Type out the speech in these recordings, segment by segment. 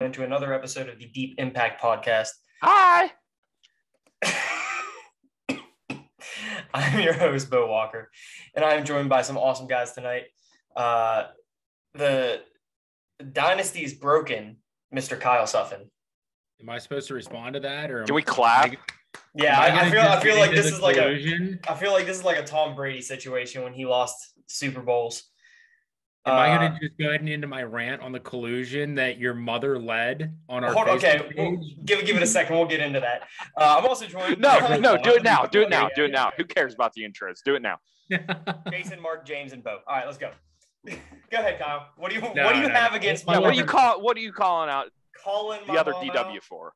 into another episode of the Deep Impact Podcast. Hi! I'm your host, Bo Walker, and I'm joined by some awesome guys tonight. The dynasty is broken, Mr. Kyle Suffin. Am I supposed to respond to that, or Can we clap? Yeah, I feel like this is like a Tom Brady situation when he lost Super Bowls. Am I going to just go ahead and into my rant on the collusion that your mother led on our Facebook okay, page? Give it a second. We'll get into that. I'm also joined. No, do it now. Do it now. Do it now. Who cares about the intros? Do it now. Jason, Mark, James, and Bo. All right, let's go. Go ahead, Kyle. What do you have against my? What are you calling out? Calling the other DW out? For?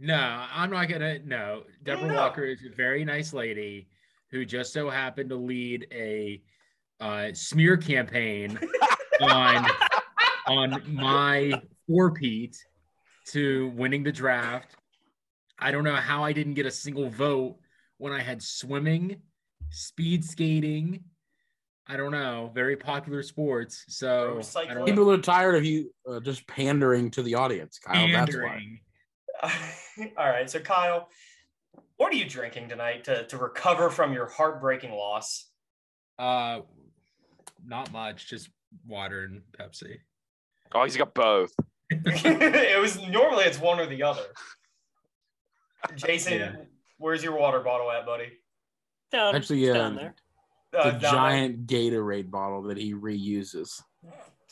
No, I'm not gonna. No, Deborah Walker is a very nice lady who just so happened to lead a smear campaign on my four-peat to winning the draft. I don't know how I didn't get a single vote when I had swimming, speed skating. I don't know, very popular sports. So people are tired of you just pandering to the audience, Kyle. Pandering. That's why. All right, so Kyle, what are you drinking tonight to recover from your heartbreaking loss? Not much, just water and Pepsi. Oh, he's got both. Normally it's one or the other. Jason, Where's your water bottle at, buddy? Down there. The giant Gatorade bottle that he reuses.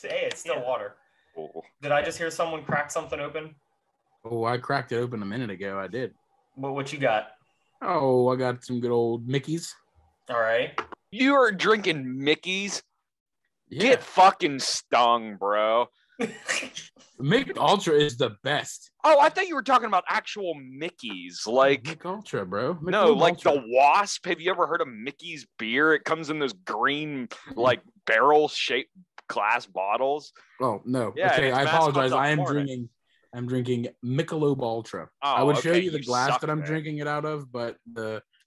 Hey, it's still water. Oh. Did I just hear someone crack something open? Oh, I cracked it open a minute ago. I did. What you got? Oh, I got some good old Mickey's. All right. You are drinking Mickey's? Yeah. Get fucking stung, bro. Mick Ultra is the best. Oh, I thought you were talking about actual Mickey's. Like Mick Ultra, bro. The Wasp. Have you ever heard of Mickey's beer? It comes in those green, like, barrel-shaped glass botters. Oh, no. Yeah, okay, I apologize. I'm drinking Michelob Ultra. Oh, I would show you the you glass that I'm man. Drinking it out of, but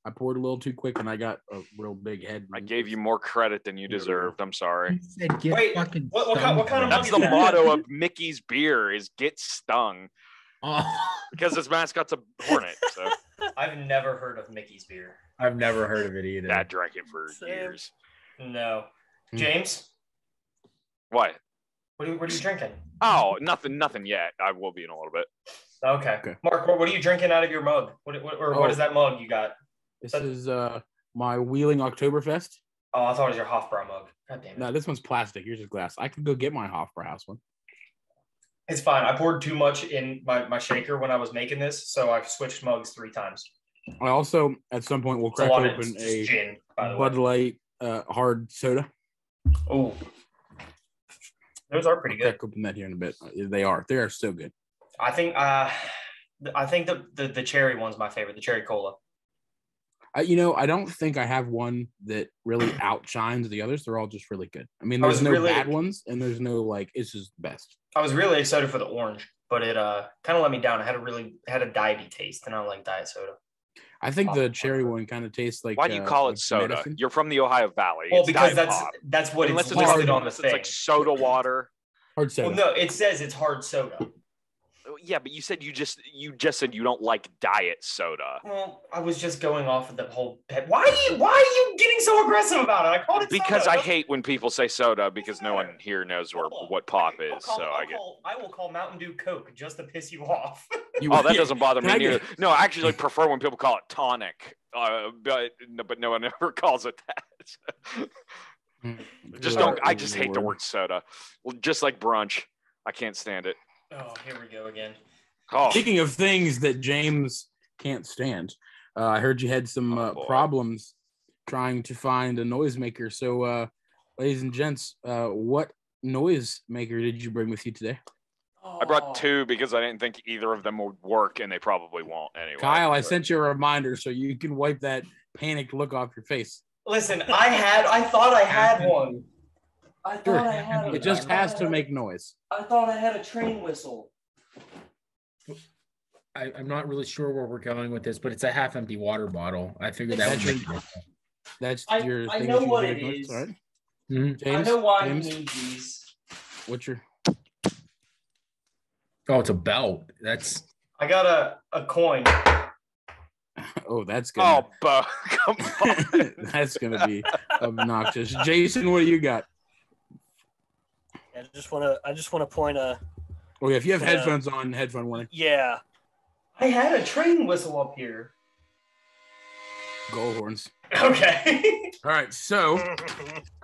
I poured a little too quick and I got a real big head. I gave you more credit than you deserved. I'm sorry. Wait, what kind of That's the motto of Mickey's beer is get stung. Because his mascot's a hornet. So I've never heard of Mickey's beer. I've never heard of it either. Dad drank it for years. No. James? What? What are you drinking? Oh, nothing yet. I will be in a little bit. Okay. Mark, what are you drinking out of your mug? What is that mug you got? This is my Wheeling Oktoberfest. Oh, I thought it was your Hofbrau mug. God damn it. No, this one's plastic. Yours is glass. I could go get my Hofbrau's one. It's fine. I poured too much in my shaker when I was making this, so I've switched mugs 3 times. I also, at some point, will crack open a gin, Bud Light hard soda. Oh, those are pretty good. Crack open that here in a bit. They are so good. I think the cherry one's my favorite. The cherry cola. I don't think I have one that really outshines the others. They're all just really good. I mean, there's no bad ones, and there's no it's just the best. I was really excited for the orange, but it kind of let me down. I had a diety taste, and I don't like diet soda. I think the cherry one kind of tastes like. Why do you call it soda? Medicine. You're from the Ohio Valley. Well, because that's what it's listed on the thing. It's like soda water. Hard soda. Well, no, it says it's hard soda. Yeah, but you said you just said you don't like diet soda. Well, I was just going off of the whole. Why are you getting so aggressive about it? I called it because soda. I hate when people say soda because no one here knows what pop is. I will call Mountain Dew Coke just to piss you off. That doesn't bother me neither. No, I actually prefer when people call it tonic, but no one ever calls it that. I just hate the word soda. Well, just like brunch, I can't stand it. Oh, here we go again. Oh. Speaking of things that James can't stand, I heard you had some problems trying to find a noisemaker. So, ladies and gents, what noisemaker did you bring with you today? I brought 2 because I didn't think either of them would work, and they probably won't anyway. Kyle, I sent you a reminder so you can wipe that panicked look off your face. Listen, I thought I had one. I thought I had it just has to make noise. I thought I had a train whistle. I'm not really sure where we're going with this, but it's a half-empty water bottle. I figured that would make it. That's your I thing. know what it is. Right? Mm-hmm. James, I know why you need these. What's your Oh, it's a belt. That's. I got a coin. Oh, that's good. Oh, Bo, come on. That's gonna be obnoxious. Jason, what do you got? I just want to point a. Oh yeah, if you have headphones on, headphone warning. Yeah. I had a train whistle up here. Goal horns. Okay. All right, so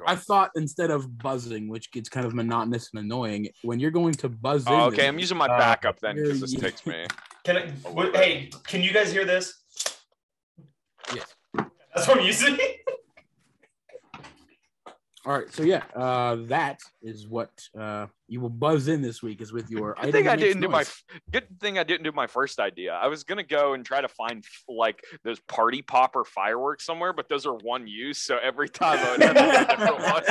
I thought instead of buzzing, which gets kind of monotonous and annoying, when you're going to buzz in. Okay, I'm using my backup then because this takes me. Hey, can you guys hear this? Yes. That's what I'm using. All right, so yeah, that is what you will buzz in this week is with your. Good thing I didn't do my first idea. I was gonna go and try to find like those party popper fireworks somewhere, but those are one use, so every time I would have a different one.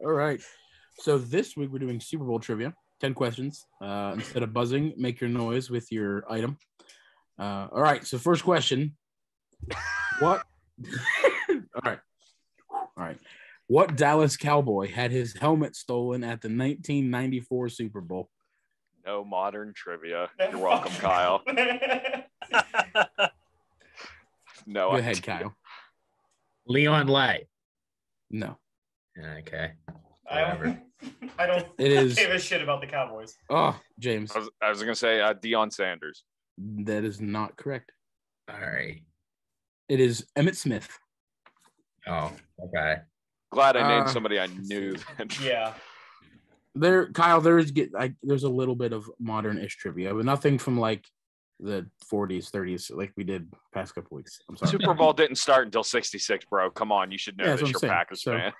All right, so this week we're doing Super Bowl trivia. 10 questions. Instead of buzzing, make your noise with your item. All right, so first question. What? All right. What Dallas Cowboy had his helmet stolen at the 1994 Super Bowl? No modern trivia. You're welcome, Kyle. No. Go ahead, Kyle. Leon Lay. No. Okay. I don't give a shit about the Cowboys. Oh, James. I was going to say Deion Sanders. That is not correct. All right. It is Emmitt Smith. Oh, okay. Glad I named somebody I knew. Yeah. Kyle, there's a little bit of modern-ish trivia, but nothing from like the 40s, 30s, like we did past couple weeks. I'm sorry. Super Bowl didn't start until 66, bro. Come on, you should know this. You're a Packers fan.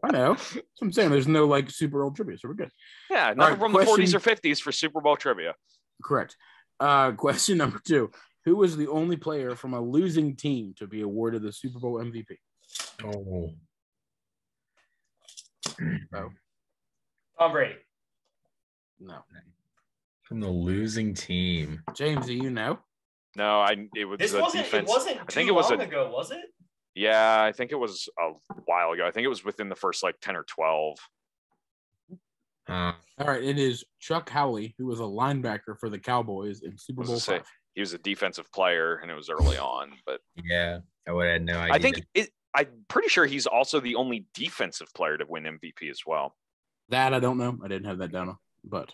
I know. That's what I'm saying. There's no like Super Bowl trivia, so we're good. Yeah, nothing from the 40s or 50s for Super Bowl trivia. Correct. Question number 2. Who was the only player from a losing team to be awarded the Super Bowl MVP? Oh. Tom Brady. No. From the losing team. James, do you know? No, it was this a wasn't, defense. It wasn't too long ago, was it? Yeah, I think it was a while ago. I think it was within the first like 10 or 12. All right, it is Chuck Howley, who was a linebacker for the Cowboys in Super Bowl V. He was a defensive player, and it was early on. But yeah, I would have had no idea. I'm pretty sure he's also the only defensive player to win MVP as well. That I don't know. I didn't have that down. But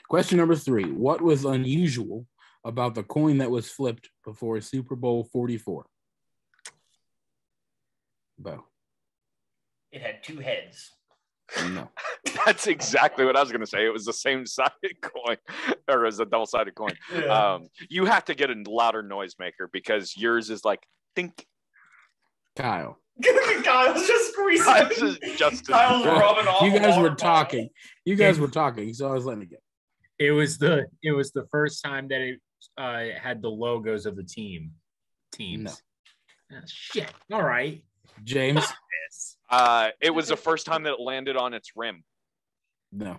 question number 3: what was unusual about the coin that was flipped before Super Bowl 44? Bo. It had 2 heads. No. That's exactly what I was going to say. It was the same sided coin, or as a double-sided coin. Yeah. You have to get a louder noisemaker because yours is like think. Kyle. Kyle's just squeezing. Kyle's rubbing off. You guys were talking. So I was letting it go. It was the first time that it had the logos of the teams. No. Oh, shit. All right. James. It was the first time that it landed on its rim. No.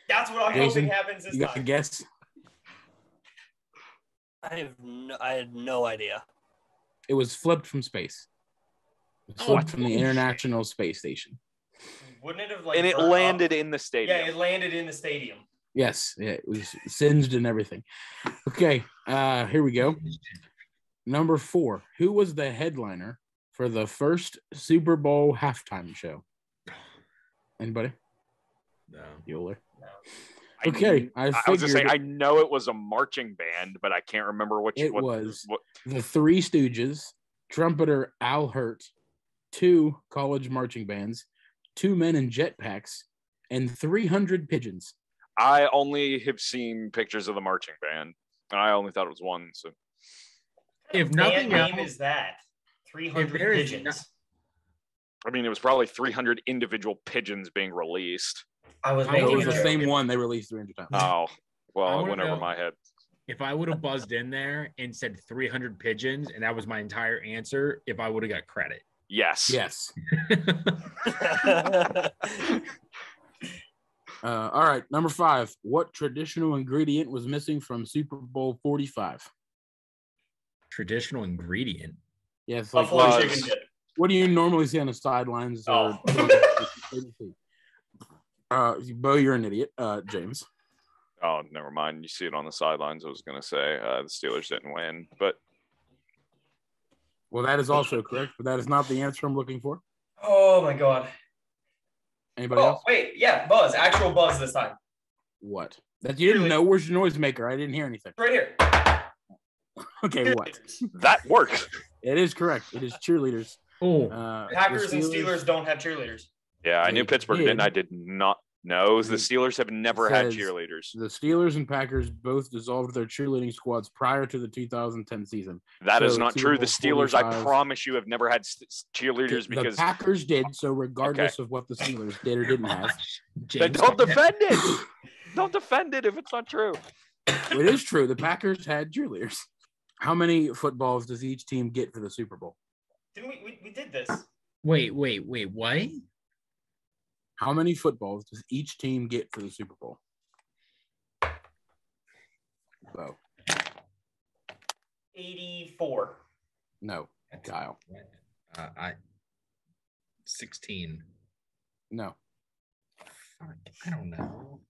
That's what I'm hoping happens this time. You got a guess? I had no idea. It was flipped from space. It was flipped from the International Space Station. Wouldn't it have like? And it landed in the stadium. Yeah, it landed in the stadium. Yes, yeah, it was singed and everything. Okay, here we go. Number 4. Who was the headliner for the first Super Bowl halftime show? Anybody? No. Bueller? No. Okay, I was gonna say I know it was a marching band, but I can't remember which. It was the Three Stooges, trumpeter Al Hurt, 2 college marching bands, 2 men in jetpacks, and 300 pigeons. I only have seen pictures of the marching band, and I only thought it was one. So, if nothing name is that 300 pigeons. I mean, it was probably 300 individual pigeons being released. It was the same one they released 300 times. Oh, well, it went over my head. If I would have buzzed in there and said 300 pigeons, and that was my entire answer, if I would have got credit. Yes. Yes. All right, number 5. What traditional ingredient was missing from Super Bowl 45? Traditional ingredient? Yes, buffalo chicken dip. What do you normally see on the sidelines? Oh. Bo, you're an idiot. James. Oh, never mind. You see it on the sidelines. I was going to say the Steelers didn't win, but Well, that is also correct, but that is not the answer I'm looking for. Oh my God. Anybody else? Wait, yeah, Buzz, actual Buzz this time. What? That you didn't know? Where's your noisemaker? I didn't hear anything. Right here. Okay, what? that works. It is correct. It is cheerleaders. Oh, Packers and Steelers don't have cheerleaders. Yeah, I knew They Pittsburgh did. didn't. I did not know. The Steelers have never had Says cheerleaders. The Steelers and Packers both dissolved their cheerleading squads prior to the 2010 season. That is So, not Super true. Bowl The Steelers, I 45 promise you, have never had cheerleaders because the Packers did. So regardless of what the Steelers did or didn't have, then don't defend it. Don't defend it if it's not true. it is true. The Packers had cheerleaders. How many footballs does each team get for the Super Bowl? Didn't we did this? wait, what? How many footballs does each team get for the Super Bowl? Bo. 84. No. Kyle. 16. No. Fuck, I don't know.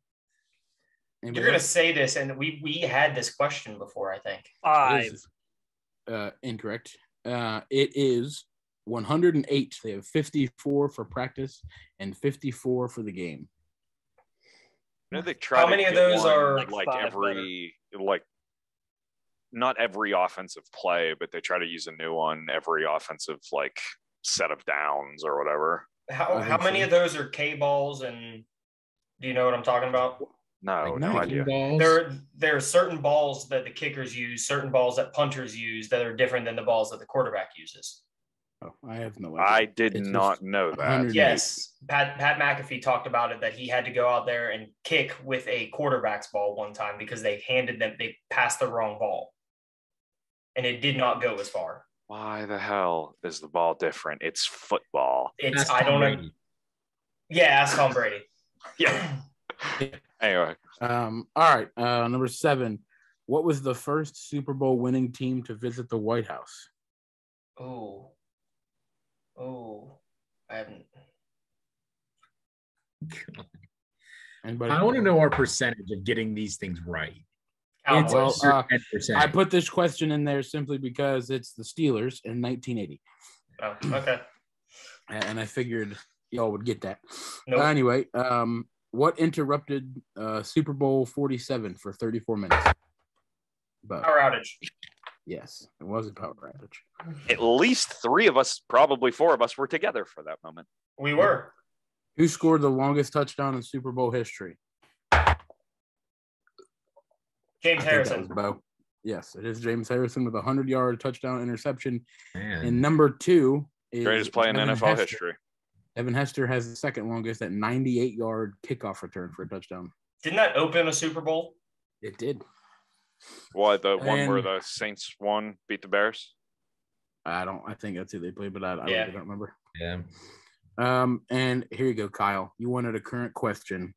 Anybody You're gonna else? say this, and we had this question before, I think. 5. It is, incorrect. It is 108. They have 54 for practice and 54 for the game. You know, they try How to many of get those one, are- like Five every not every offensive play, but they try to use a new one every offensive like set of downs or whatever. How think many so. of those are K balls, and do you know what I'm talking about? No, Like no kicking idea. balls? There are certain balls that the kickers use, certain balls that punters use that are different than the balls that the quarterback uses. Oh, I have no idea. I did It's not just know that. 108. Yes, Pat McAfee talked about it, that he had to go out there and kick with a quarterback's ball one time because they passed the wrong ball, and it did not go as far. Why the hell is the ball different? It's football. That's I Tom don't know. Brady. Yeah, ask Tom Brady. Yeah. Anyway, All right. Number 7. What was the first Super Bowl winning team to visit the White House? Oh, I haven't. Anybody? I want to know our percentage of getting these things right. Cowboys. Well, 10%. I put this question in there simply because it's the Steelers in 1980, Oh, okay. and I figured y'all would get that. Nope. Anyway, what interrupted Super Bowl 47 for 34 minutes? But Power outage. yes, it was a power outage. at least 3 of us, probably 4 of us, were together for that moment. We were. Who scored the longest touchdown in Super Bowl history? James I think that was Harrison. Bo. Yes, it is James Harrison with a 100-yard touchdown interception. Man. And number 2 is Greatest play in Evan NFL Hester. history. Evan Hester has the second longest at 98-yard kickoff return for a touchdown. Didn't that open a Super Bowl? It did. What, the one where And- the Saints won, beat the Bears? I think that's who they played, but I Yeah. really don't remember. Yeah. And here you go, Kyle. You wanted a current question.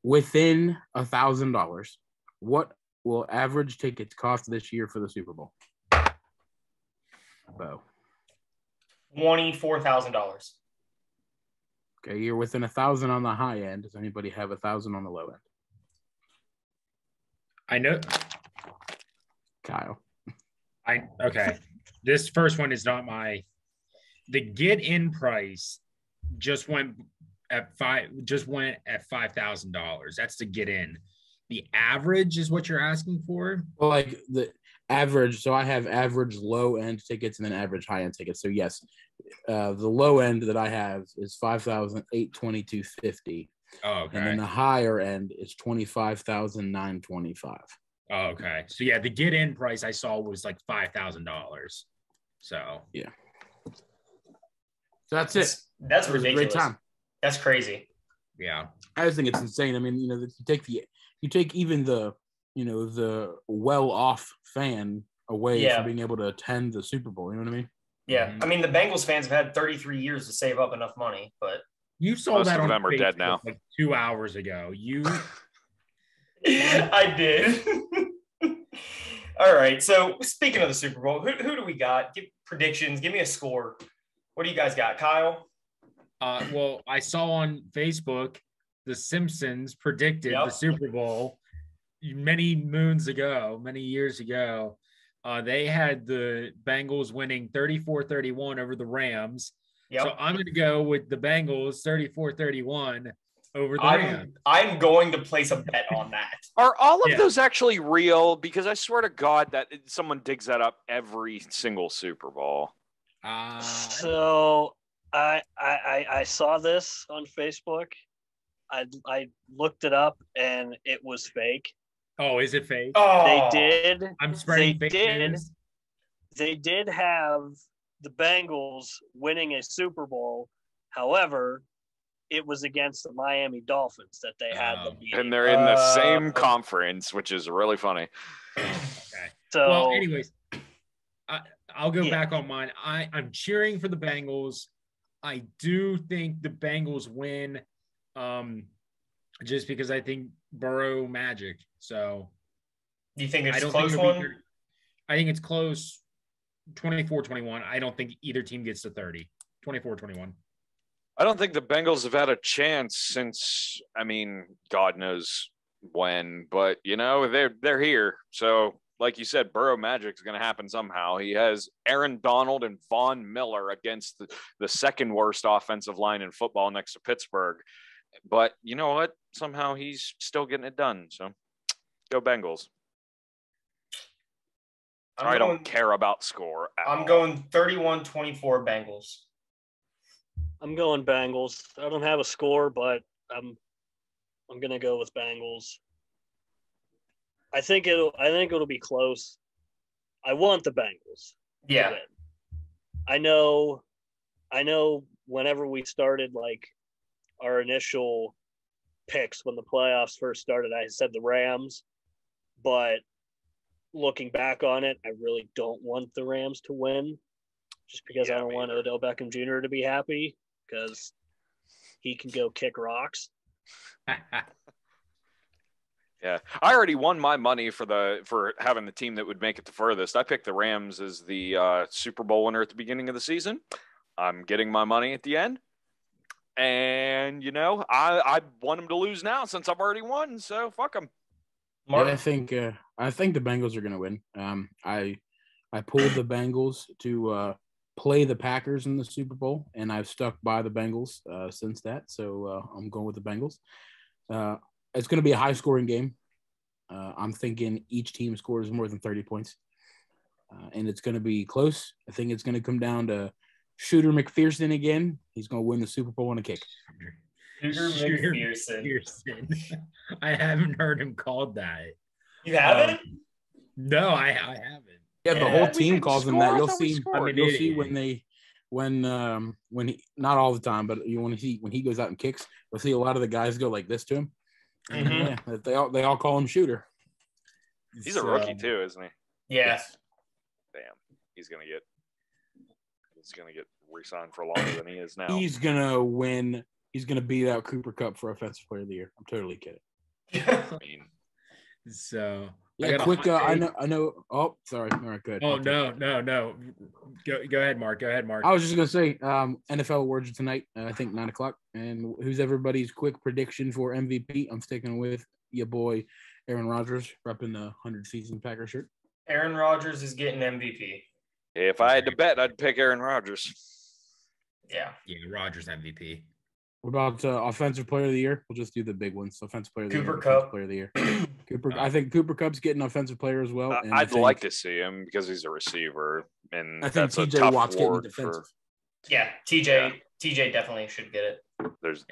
Within $1,000, what will average tickets cost this year for the Super Bowl? Bo. $24,000. Okay, you're within 1,000 on the high end. Does anybody have 1,000 on the low end? I know. Kyle. Okay. This first one is not the get in price just went at $5,000. That's the get in. The average is what you're asking for. Well, like the average, so I have average low end tickets and then average high end tickets. So yes, the low end that I have is $5,822.50, Oh, and then okay. the higher end is $25,925. Oh, okay. So yeah, the get in price I saw was like $5,000. So So that's it. That's It was a ridiculous. great time. That's crazy. yeah. I just think it's insane. I mean, you take even the well-off fan away Yeah. from being able to attend the Super Bowl. You know what I mean? Yeah. Mhm. I mean, the Bengals fans have had 33 years to save up enough money, but You saw Most that of on them are dead Facebook now. like 2 hours ago. You I did. All right. So speaking of the Super Bowl, who do we got? Give predictions. Give me a score. What do you guys got, Kyle? well, I saw on Facebook The Simpsons predicted Yep. the Super Bowl many years ago. They had the Bengals winning 34-31 over the Rams. Yep. So I'm going to go with the Bengals 34-31 over the Rams. I'm going to place a bet on that. Are all of those actually real? Because I swear to God that someone digs that up every single Super Bowl. So I saw this on Facebook. I looked it up and it was fake. Oh, is it fake? Oh, They did. I'm spreading fake news. They did have the Bengals winning a Super Bowl. However, it was against the Miami Dolphins that they had the beating. And they're in the same conference, which is really funny. Okay. So, well, anyways, I'll go back on mine. I'm cheering for the Bengals. I do think the Bengals win, just because I think Burrow magic. So, do you think it's a close one? I think it's close, 24-21. I don't think either team gets to 30. 24-21. I don't think the Bengals have had a chance since, I mean, God knows when, but they're here. So, like you said, Burrow magic is going to happen somehow. He has Aaron Donald and Von Miller against the second worst offensive line in football next to Pittsburgh. But you know what? Somehow he's still getting it done. So, go Bengals. I don't care about score at all. I'm going 31-24 Bengals. I'm going Bengals. I don't have a score, but I'm going to go with Bengals. I think it'll be close. I want the Bengals. Yeah. I know whenever we started like our initial picks when the playoffs first started, I said the Rams, but looking back on it, I really don't want the Rams to win just because I don't want Odell Beckham Jr. to be happy because he can go kick rocks. Yeah, I already won my money for having the team that would make it the furthest. I picked the Rams as the Super Bowl winner at the beginning of the season. I'm getting my money at the end. And, I want them to lose now since I've already won, so fuck them. Yeah, I think the Bengals are going to win. I pulled the Bengals to play the Packers in the Super Bowl, and I've stuck by the Bengals since that. So I'm going with the Bengals. It's going to be a high-scoring game. I'm thinking each team scores more than 30 points, and it's going to be close. I think it's going to come down to Shooter McPherson again. He's going to win the Super Bowl on a kick. Shooter McPherson. I haven't heard him called that. You haven't? No, I haven't. Yeah, the whole team calls him that. You'll see when he, not all the time, but when he goes out and kicks, you'll see a lot of the guys go like this to him. Mm-hmm. Yeah, they all call him Shooter. He's a rookie too, isn't he? Yeah. Damn, he's gonna get re-signed for longer than he is now. He's gonna win. He's gonna beat out Cooper Kupp for Offensive Player of the Year. I'm totally kidding. I mean, so yeah, quick. I know. Oh, sorry. All right, good. Oh no. Go ahead, Mark. I was just gonna say, NFL awards tonight. I think 9:00. And who's everybody's quick prediction for MVP? I'm sticking with your boy Aaron Rodgers, repping the 100-season Packers shirt. Aaron Rodgers is getting MVP. If I had to bet, I'd pick Aaron Rodgers. Yeah, Rodgers MVP. What about Offensive Player of the Year? We'll just do the big ones. Offensive Player of the Year. Cooper Kupp. Player of the Year. I think Cooper Kupp's getting Offensive Player as well. And I'd like to see him because he's a receiver, and I think that's TJ a tough Watt's getting award defensive. Yeah, TJ definitely should get it.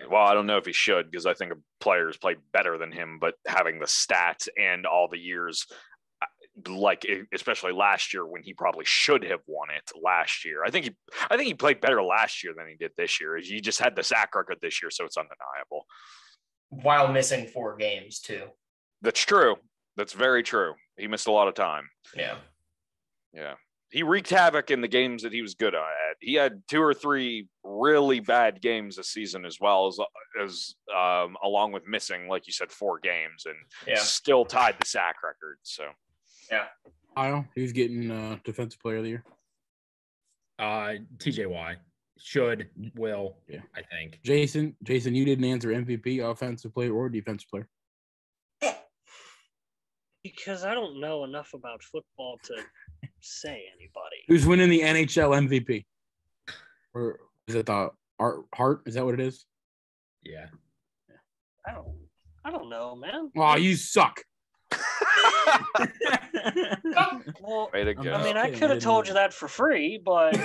Well, I don't know if he should because I think players play better than him, but having the stats and all the years, like especially last year when he probably should have won it last year. I think he played better last year than he did this year. He just had the sack record this year, so it's undeniable. While missing 4 games too. That's true. That's very true. He missed a lot of time. Yeah. He wreaked havoc in the games that he was good at. He had 2 or 3 really bad games this season, as well as along with missing, like you said, 4 games, and still tied the sack record. So, yeah. Kyle, who's getting Defensive Player of the Year? TJ Watt. will. Yeah. I think. Jason, you didn't answer MVP, offensive player or defensive player. Because I don't know enough about football to say anybody. Who's winning the NHL MVP? Or is it the Hart? Is that what it is? Yeah. I don't know, man. Oh, you suck. Well, Way to go. I mean, I could have told you that for free, but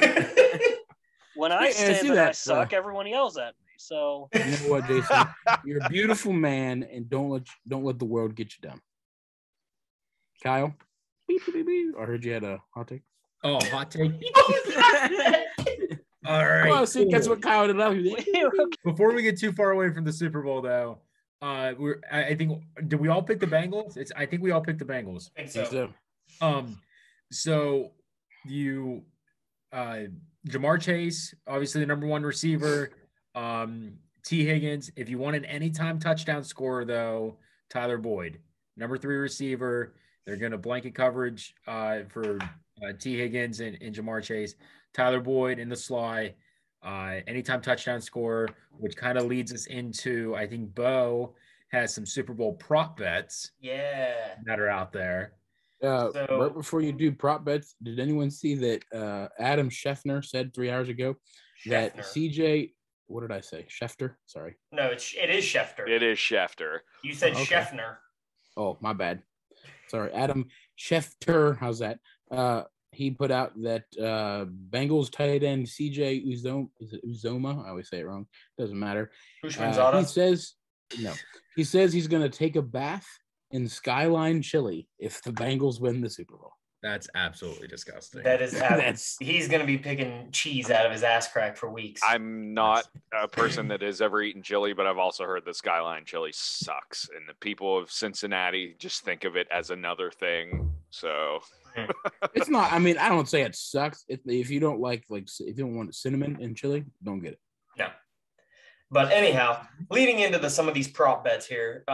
when I say that I suck, everyone yells at me. So you know what, Jason? You're a beautiful man, and don't let the world get you down. Kyle, beep, beep, beep. I heard you had a hot take. Oh, hot take. All right. Well, see, that's what Kyle did. Before we get too far away from the Super Bowl, though, I think did we all pick the Bengals? I think we all picked the Bengals. I think so. So you, Jamar Chase, obviously the number one receiver. T. Higgins. If you want an anytime touchdown scorer, though, Tyler Boyd, number 3 receiver. They're going to blanket coverage for T. Higgins and Jamar Chase. Tyler Boyd in the sly, anytime touchdown scorer, which kind of leads us into, I think Bo has some Super Bowl prop bets that are out there. Right before you do prop bets, did anyone see that Adam Schefter said 3 hours ago that CJ, what did I say? Schefter? Sorry. No, it is Schefter. It is Schefter. You said okay. Schefter. Oh, my bad. Sorry, Adam Schefter. How's that? He put out that Bengals tight end CJ Uzoma. Is it Uzoma? I always say it wrong. Doesn't matter. He says he's going to take a bath in Skyline Chili if the Bengals win the Super Bowl. That's absolutely disgusting. That is he's going to be picking cheese out of his ass crack for weeks. I'm not a person that has ever eaten chili, but I've also heard the Skyline chili sucks, and the people of Cincinnati just think of it as another thing. So it's not. I mean, I don't say it sucks. If you don't like if you don't want cinnamon in chili, don't get it. No. But anyhow, leading into some of these prop bets here.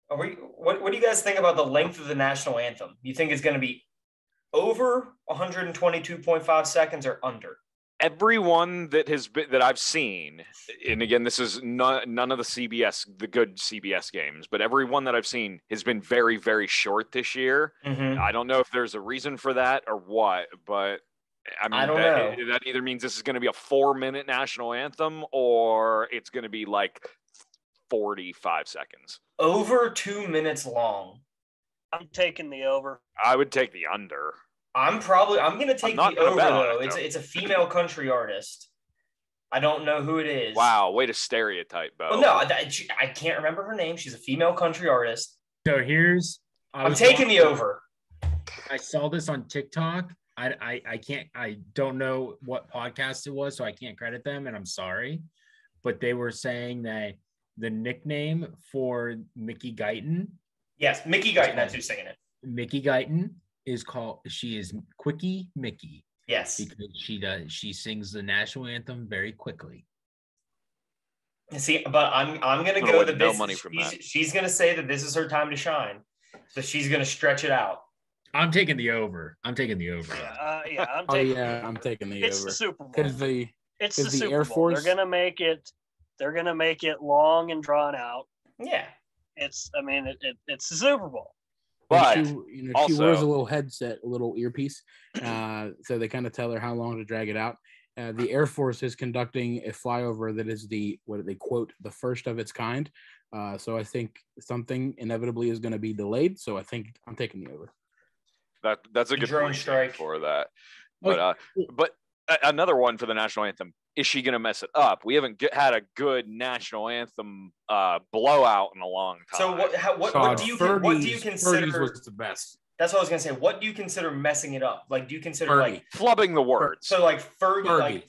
What do you guys think about the length of the national anthem? You think it's going to be over 122.5 seconds or under? Everyone that I've seen, and again, this is none of the good CBS games, but everyone that I've seen has been very, very short this year. Mm-hmm. I don't know if there's a reason for that or what, but I mean, I don't know. That either means this is going to be a 4-minute national anthem or it's going to be like 45 seconds. Over 2 minutes long. I'm taking the over. I would take the under. I'm going to take the over, though. It's a female country artist. I don't know who it is. Wow, way to stereotype, Bo. Well, no, I can't remember her name. She's a female country artist. So I'm taking the over. I saw this on TikTok. I don't know what podcast it was, so I can't credit them, and I'm sorry. But they were saying that the nickname for Mickey Guyton. Yes, Mickey Guyton, that's who's singing it. Mickey Guyton is Quickie Mickey. Yes. Because she sings the national anthem very quickly. See, but I'm gonna go that no money from that. She's gonna say that this is her time to shine. So she's gonna stretch it out. I'm taking the over. I'm taking the over. I'm taking the over. It's the Super Bowl. Because it's the Super Air Bowl. Force. They're gonna make it long and drawn out. Yeah. It's the Super Bowl. But she wears a little headset, a little earpiece, so they kind of tell her how long to drag it out. The Air Force is conducting a flyover that is what they quote, the first of its kind. So I think something inevitably is going to be delayed. So I think I'm taking the over. That's a good drone strike for that. But another one for the national anthem. Is she going to mess it up? We haven't had a good national anthem blowout in a long time. So what do you consider? Fergie's was the best. That's what I was going to say. What do you consider messing it up? Like, do you consider flubbing the words? So like Fergie,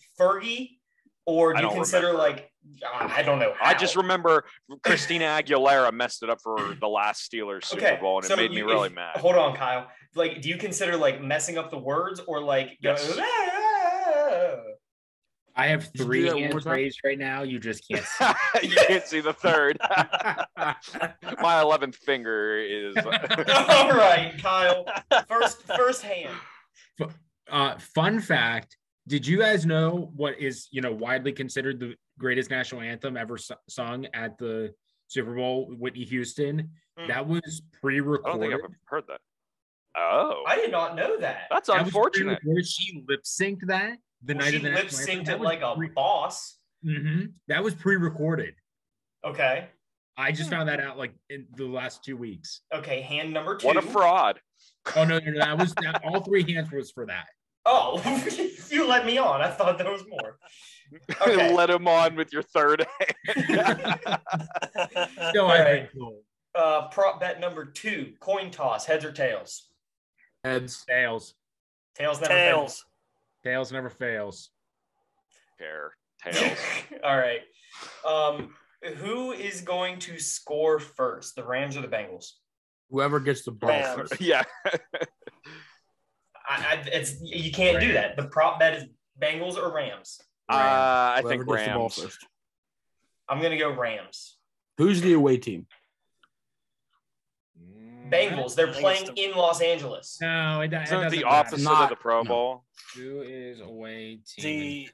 or do you consider I don't know. I just remember Christina Aguilera messed it up for the last Steelers Super Bowl, and it made me really mad. Hold on, Kyle. Like, do you consider messing up the words or Yes. I have 3 hands raised right now. You just can't see. You can't see the third. My 11th finger is. All right, Kyle. First hand. Fun fact: Did you guys know what is, widely considered the greatest national anthem ever sung at the Super Bowl, Whitney Houston? That was pre-recorded. I don't think I've heard that. Oh. I did not know that. That's unfortunate. She lip-synced that the night of the national anthem. She lip-synced it like a boss. Mm-hmm. That was pre-recorded. Okay. I just found that out like in the last 2 weeks. Okay, hand number 2. What a fraud. Oh, no. That all 3 hands was for that. Oh, you let me on. I thought there was more. Okay. Let him on with your third hand. No, all right. Prop bet number 2, coin toss, heads or tails? Heads. Tails. Tails never fails. Tails never fails. Tails. All right. Who is going to score first, the Rams or the Bengals? Whoever gets the ball first. Yeah. You can't do that. The prop bet is Bengals or Rams. I think Whoever gets the ball Rams. first. I'm going to go Rams. Who's the away team? Bengals. They're playing in Los Angeles. No, it doesn't the matter. opposite of the Pro Bowl. Who is away team?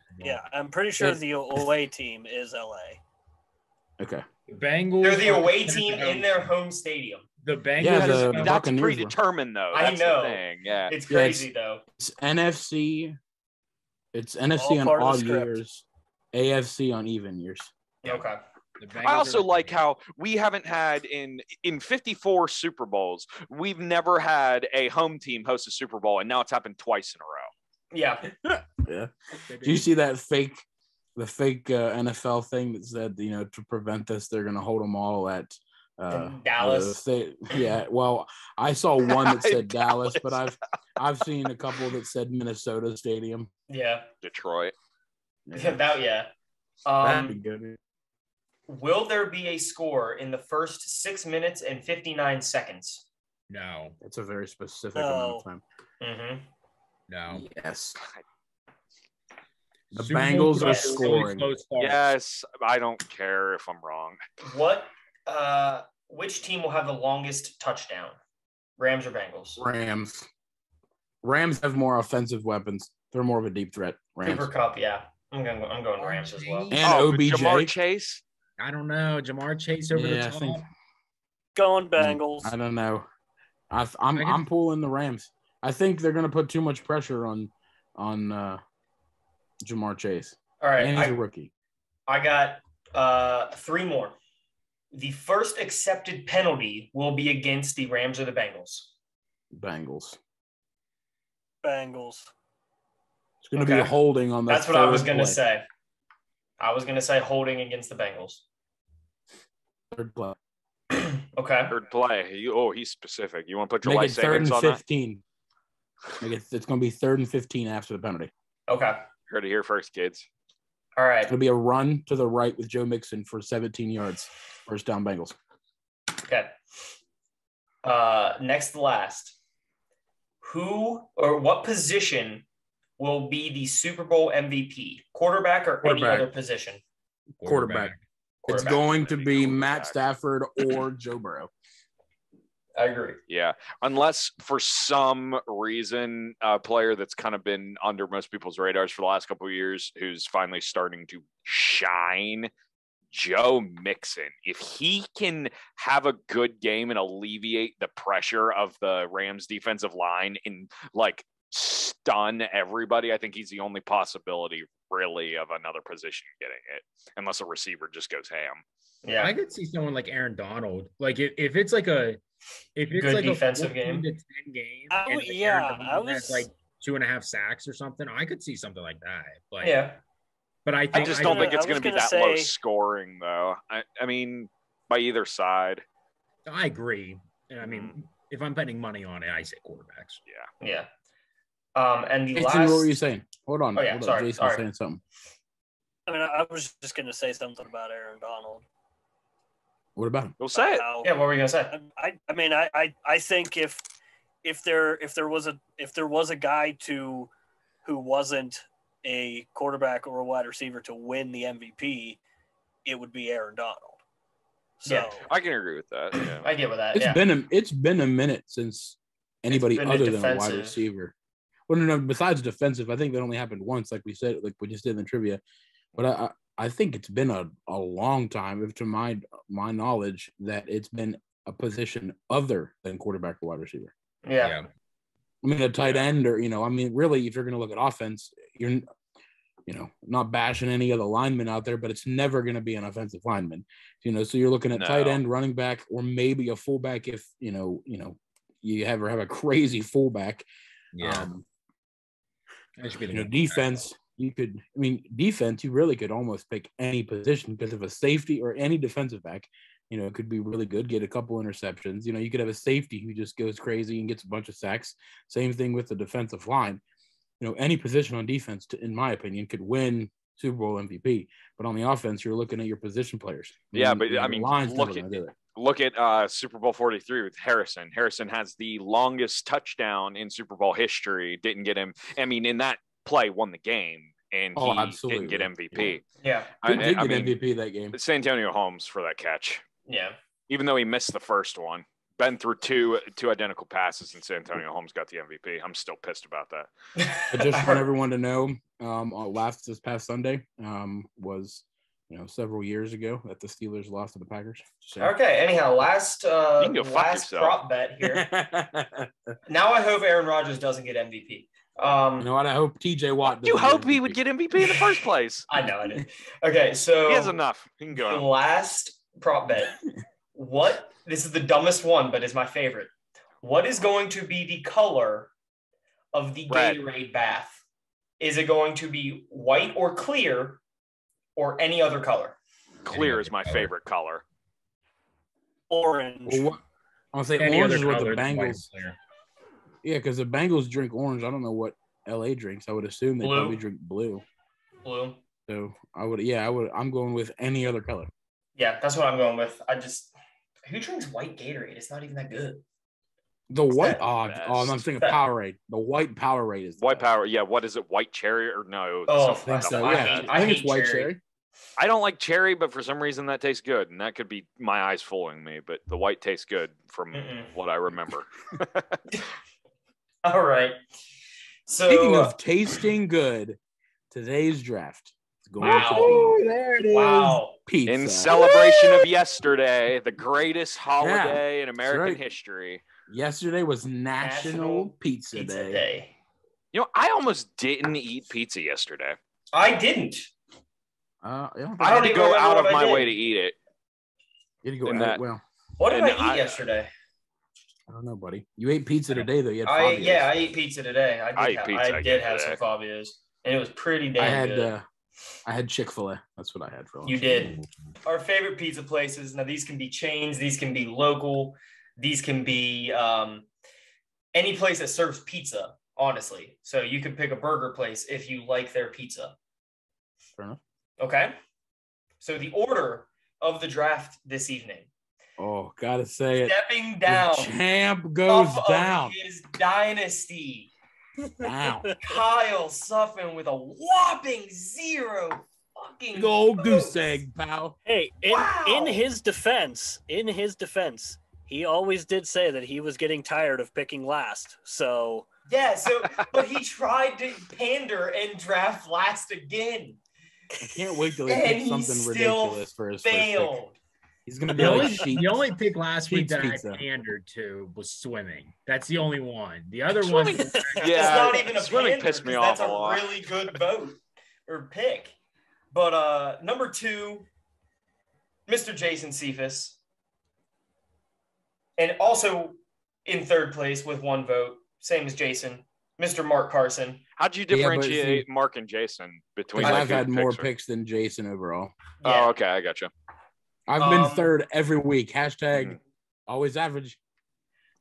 I'm pretty sure the away team is LA. Okay. The Bengals. They're the away team in their home stadium. The Bengals. Yeah, That's predetermined, though. That's I know. The thing. Yeah. It's crazy, though. It's NFC. It's NFC on part of the odd script. years. AFC on even years. Okay. I also like how we haven't had in 54 Super Bowls, we've never had a home team host a Super Bowl, and now it's happened twice in a row. Yeah. Yeah. Do you see that fake NFL thing that said, to prevent this, they're going to hold them all at Dallas. Yeah. Well, I saw one that said Dallas, but I've seen a couple that said Minnesota Stadium. Yeah. Detroit. Yeah. That'd be good. Will there be a score in the first 6 minutes and 59 seconds? No. It's a very specific amount of time. Mm-hmm. No. Yes. The Bengals are scoring. Yes, I don't care if I'm wrong. Which team will have the longest touchdown? Rams or Bengals? Rams have more offensive weapons. They're more of a deep threat. Rams. Cooper Kupp, yeah. I'm going Rams as well. And OBJ. Jamar Chase? I don't know. Jamar Chase over the top. Going Bengals. I don't know. I'm pulling the Rams. I think they're going to put too much pressure on Jamar Chase. All right. And he's a rookie. I got 3 more. The first accepted penalty will be against the Rams or the Bengals? Bengals. It's going to be a holding on that. That's what I was going to say. I was going to say holding against the Bengals. Third play. Okay. Third play. He's specific. You want to put your Make life it 3rd savings and on 15. It's going to be 3rd and 15 after the penalty. Okay. Heard it here first, kids. All right. It's going to be a run to the right with Joe Mixon for 17 yards. First down, Bengals. Okay. Next to last. Who or what position will be the Super Bowl MVP? Quarterback or any other position? Quarterback. It's going to be Matt Stafford or Joe Burrow. I agree. Yeah. Unless for some reason, a player that's kind of been under most people's radars for the last couple of years, who's finally starting to shine, Joe Mixon. If he can have a good game and alleviate the pressure of the Rams defensive line and stun everybody, I think he's the only possibility really of another position getting it, unless a receiver just goes ham. Yeah. I could see someone like Aaron Donald. Like if it's like a good defensive game. To 10 game. I was like 2.5 sacks or something. I could see something like that. But yeah. But I just don't think it's going to be that low scoring, though. I mean, by either side. I agree. I mean, if I'm betting money on it, I say quarterbacks. Yeah. And the Jason, last. what were you saying? Hold on. Oh, yeah. Sorry. Jason was saying something. I mean, I was just going to say something about Aaron Donald. What about him? We'll say it. Yeah. What were you going to say? I think if there was a guy who wasn't a quarterback or a wide receiver to win the MVP, it would be Aaron Donald. So, yeah, I can agree with that. Yeah. I get with that. It's been a minute since anybody other than a wide receiver. Well, no, besides defensive, I think that only happened once, like we said, like we just did in the trivia. But I think it's been a long time, if to my knowledge, that it's been a position other than quarterback or wide receiver. Yeah. I mean, a tight end, or really, if you're going to look at offense, you're not bashing any other lineman out there, but it's never going to be an offensive lineman. So you're looking at tight end, running back, or maybe a fullback if you ever have a crazy fullback. Yeah. Defense. Defense, you really could almost pick any position, because of a safety or any defensive back, it could be really good, get a couple interceptions. You could have a safety who just goes crazy and gets a bunch of sacks. Same thing with the defensive line. Any position on defense, in my opinion, could win Super Bowl MVP. But on the offense, you're looking at your position players. Look at Super Bowl 43 with Harrison. Harrison has the longest touchdown in Super Bowl history. Didn't get him. In that play, won the game, and he didn't get MVP. Yeah. Who did get MVP that game? It's Santonio Holmes for that catch. Yeah. Even though he missed the first one. Ben threw two identical passes, and Santonio Holmes got the MVP. I'm still pissed about that. I just want everyone to know, this past Sunday was several years ago that the Steelers lost to the Packers. So. Okay. Anyhow, last prop bet here. Now I hope Aaron Rodgers doesn't get MVP. You know what? I hope TJ Watt. You hope he would get MVP in the first place. I know. I did. Okay, so he has enough. He can go out. Last prop bet. This is the dumbest one, but it's my favorite. What is going to be the color of the Gatorade bath? Is it going to be white or clear, or any other color? Clear is my favorite color. Orange. Well, I'll say orange is what the Bengals. Yeah, because the Bengals drink orange. I don't know what LA drinks. I would assume they probably drink blue. Blue. So I would. I'm going with any other color. Yeah, that's what I'm going with. Who drinks white Gatorade? It's not even that good. The white. I'm thinking Powerade. The white Powerade is white Power. Yeah, what is it? White cherry or no? I think so. Yeah, I think it's white cherry. I don't like cherry, but for some reason that tastes good, and that could be my eyes fooling me. But the white tastes good from what I remember. All right. So speaking of tasting good, today's draft is going to be there it is. Wow. Pizza. In celebration of yesterday, the greatest holiday in American history. Yesterday was National Pizza Day. I almost didn't eat pizza yesterday. I didn't. I had to go out of my way to eat it. You had to go out. Well, what did I eat yesterday? I don't know, buddy. You ate pizza today, though. You had Fabios. I ate pizza today. I did have some Fabios, and it was pretty damn good. I had Chick-fil-A. That's what I had for lunch. You did. Our favorite pizza places. Now, these can be chains. These can be local. These can be any place that serves pizza, honestly. So you could pick a burger place if you like their pizza. Fair enough. Okay. So the order of the draft this evening. Oh, gotta say it. Stepping down. The champ goes down. His dynasty. Wow. Kyle Suffin with a whopping 0 fucking gold goose egg, pal. Hey, in his defense, he always did say that he was getting tired of picking last. So yeah, but he tried to pander and draft last again. I can't wait till he picks something ridiculous for his first pick. He's gonna be the only pick last week that I pandered to was swimming. That's the only one. The other one, it's not even a swimming. Pissed me off. That's a really good vote or pick. But number 2, Mr. Jason Cephas, and also in third place with 1 vote, same as Jason, Mr. Mark Carson. How'd you differentiate Mark and Jason between? I've had more picks than Jason overall. Yeah. Oh, okay, I gotcha. I've been third every week. Hashtag always average.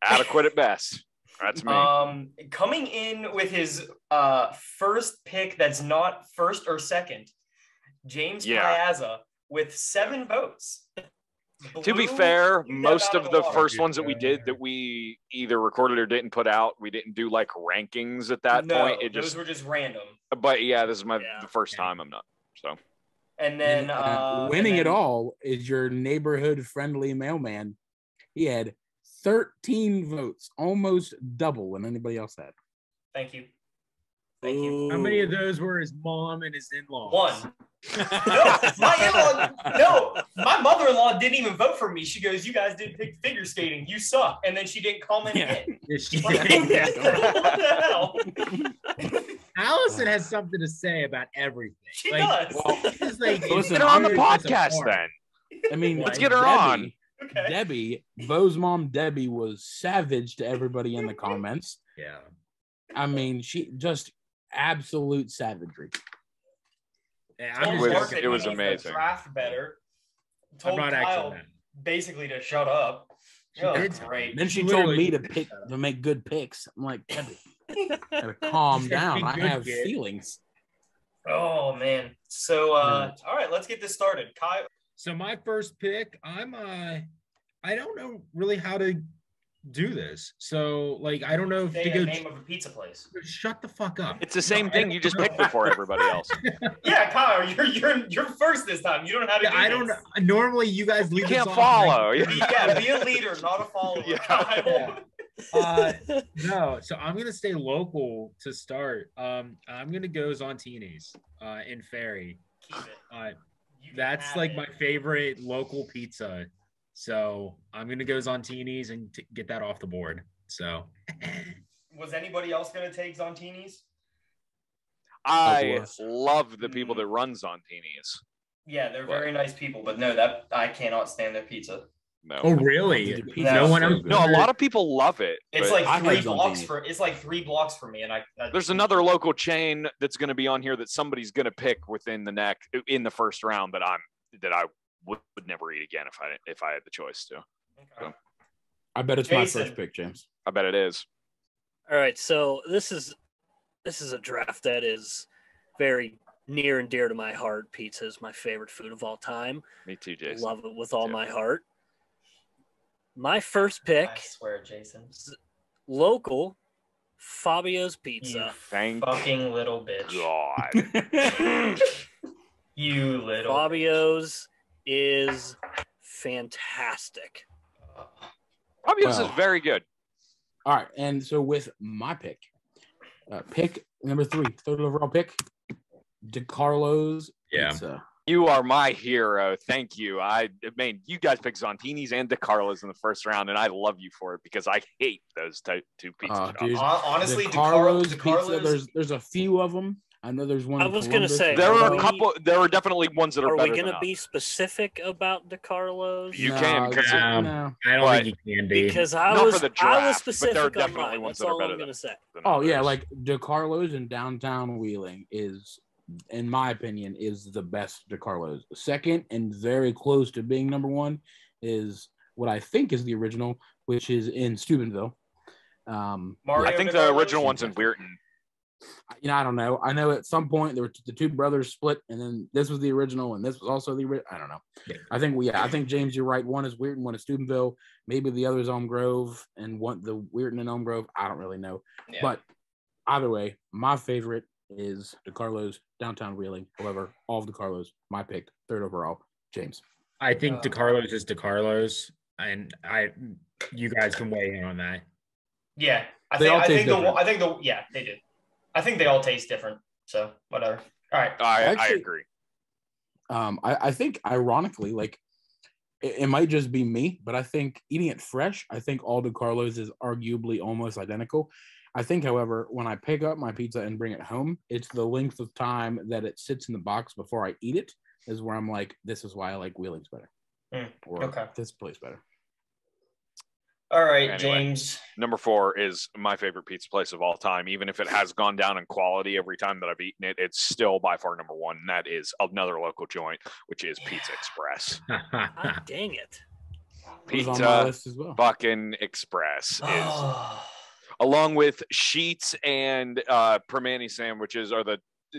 Adequate at best. That's me. Coming in with his first pick that's not first or second, James Piazza with 7 votes. To be fair, most of the first ones that we did that we either recorded or didn't put out, we didn't do like rankings at that point. Those were just random. But yeah, this is the first time I'm not. So. And then winning it all is your neighborhood friendly mailman. He had 13 votes, almost double what anybody else had. Thank you. Thank you. How many of those were his mom and his in-laws? One. No, my in-law. No, my mother-in-law didn't even vote for me. She goes, "You guys didn't pick figure skating. You suck." And then she didn't comment again. Like, what the hell? Allison has something to say about everything. She does. Well, Let's get her on the podcast then. I mean, Let's get her on. Okay. Debbie, Bo's mom, Debbie, was savage to everybody in the comments. Yeah. I mean, she just absolute savagery. Yeah, It was amazing. Draft better. I'm Told not Kyle actually mad. basically to shut up. did. Great. Then she told me to make good picks. I'm like, Debbie, gotta calm down. I have feelings. Oh man. So all right, let's get this started. Kyle. So my first pick, I don't know really how to do this. So like I don't know if Say to the go name of a pizza place. shut the fuck up. It's the same thing. You just picked before everybody else. Yeah, Kyle, you're first this time. You don't know how to do I don't know. Normally you guys leave You can't this off follow. Yeah, be a leader, not a follower. Yeah. Kyle. No, so I'm gonna stay local to start. I'm gonna go Zontini's in Ferry. Keep it. You can That's have like it. my favorite local pizza. So I'm gonna go Zontini's and get that off the board. So Was anybody else gonna take Zontini's? I love the people that run Zontini's. Yeah, they're very nice people, but no, that I cannot stand their pizza. No. oh really? No. No one else. No, a lot of people love it. It's but like I three like blocks Zontini. for 3 blocks for me, and I there's another local chain that's going to be on here that somebody's going to pick within in the first round that I would never eat again if I had the choice to. Okay. I bet it's Jason. my first pick, James. I bet it is. All right, so this is a draft that is very near and dear to my heart. Pizza is my favorite food of all time. Me too, Jason. Love it with all Yeah. my heart. My first pick, I swear, Jason. local, Fabio's You Pizza. Thank fucking little bitch. God. You little Fabio's is fantastic. Fabio's Wow. is very good. All right, and so with my pick number 3, third overall pick, DeCarlo's Yeah. Pizza. You are my hero. Thank you. I mean, you guys picked Zontini's and DeCarlo's in the first round, and I love you for it because I hate those two pizza shops. Dude, Honestly, DeCarlo's DeCarlo's Pizza. There's a few of them. I know there's one. I in was gonna Columbus. say, There Are are a we- couple. There are definitely ones that are Are better we than going to be others. specific about DeCarlo's? You can, because no. I don't think you can be. Because I Not was for the I was draft, but there are specific on definitely mine. ones That's that are all better I'm than- going to say. Oh yeah, others. like DeCarlo's in downtown Wheeling is, in my opinion, is the best DeCarlo's. Second, and very close to being number 1, is what I think is the original, which is in Steubenville. Mario I think the DeCarlo's? original one's in Weirton. I don't know. I know at some point there were the two brothers split, and then this was the original, and this was also the original. I don't know. Yeah. I think James, you're right. One is Weirton, one is Steubenville. Maybe the other is Elm Grove, and the Weirton and Elm Grove. I don't really know. Yeah. But either way, my favorite is DeCarlo's downtown Wheeling. However, all of DeCarlo's, my pick, third overall, James. I think DeCarlo's is DeCarlo's, and you guys can weigh in on that. Yeah, I They all think taste different. they do. I think they all taste different. So whatever. All right. I Actually- agree. I think ironically, like it might just be me, but I think eating it fresh, I think all DeCarlo's is arguably almost identical. I think, however, when I pick up my pizza and bring it home, it's the length of time that it sits in the box before I eat it is where I'm like, this is why I like Wheeling's better. Or okay. this place better. All right, Anyway. James. Number 4 is my favorite pizza place of all time. Even if it has gone down in quality every time that I've eaten it, it's still by far number 1. And that is another local joint, which is Pizza Express. Ah, dang it. It was on my Pizza list as well. fucking Express is, Oh, along with Sheets and Permani sandwiches,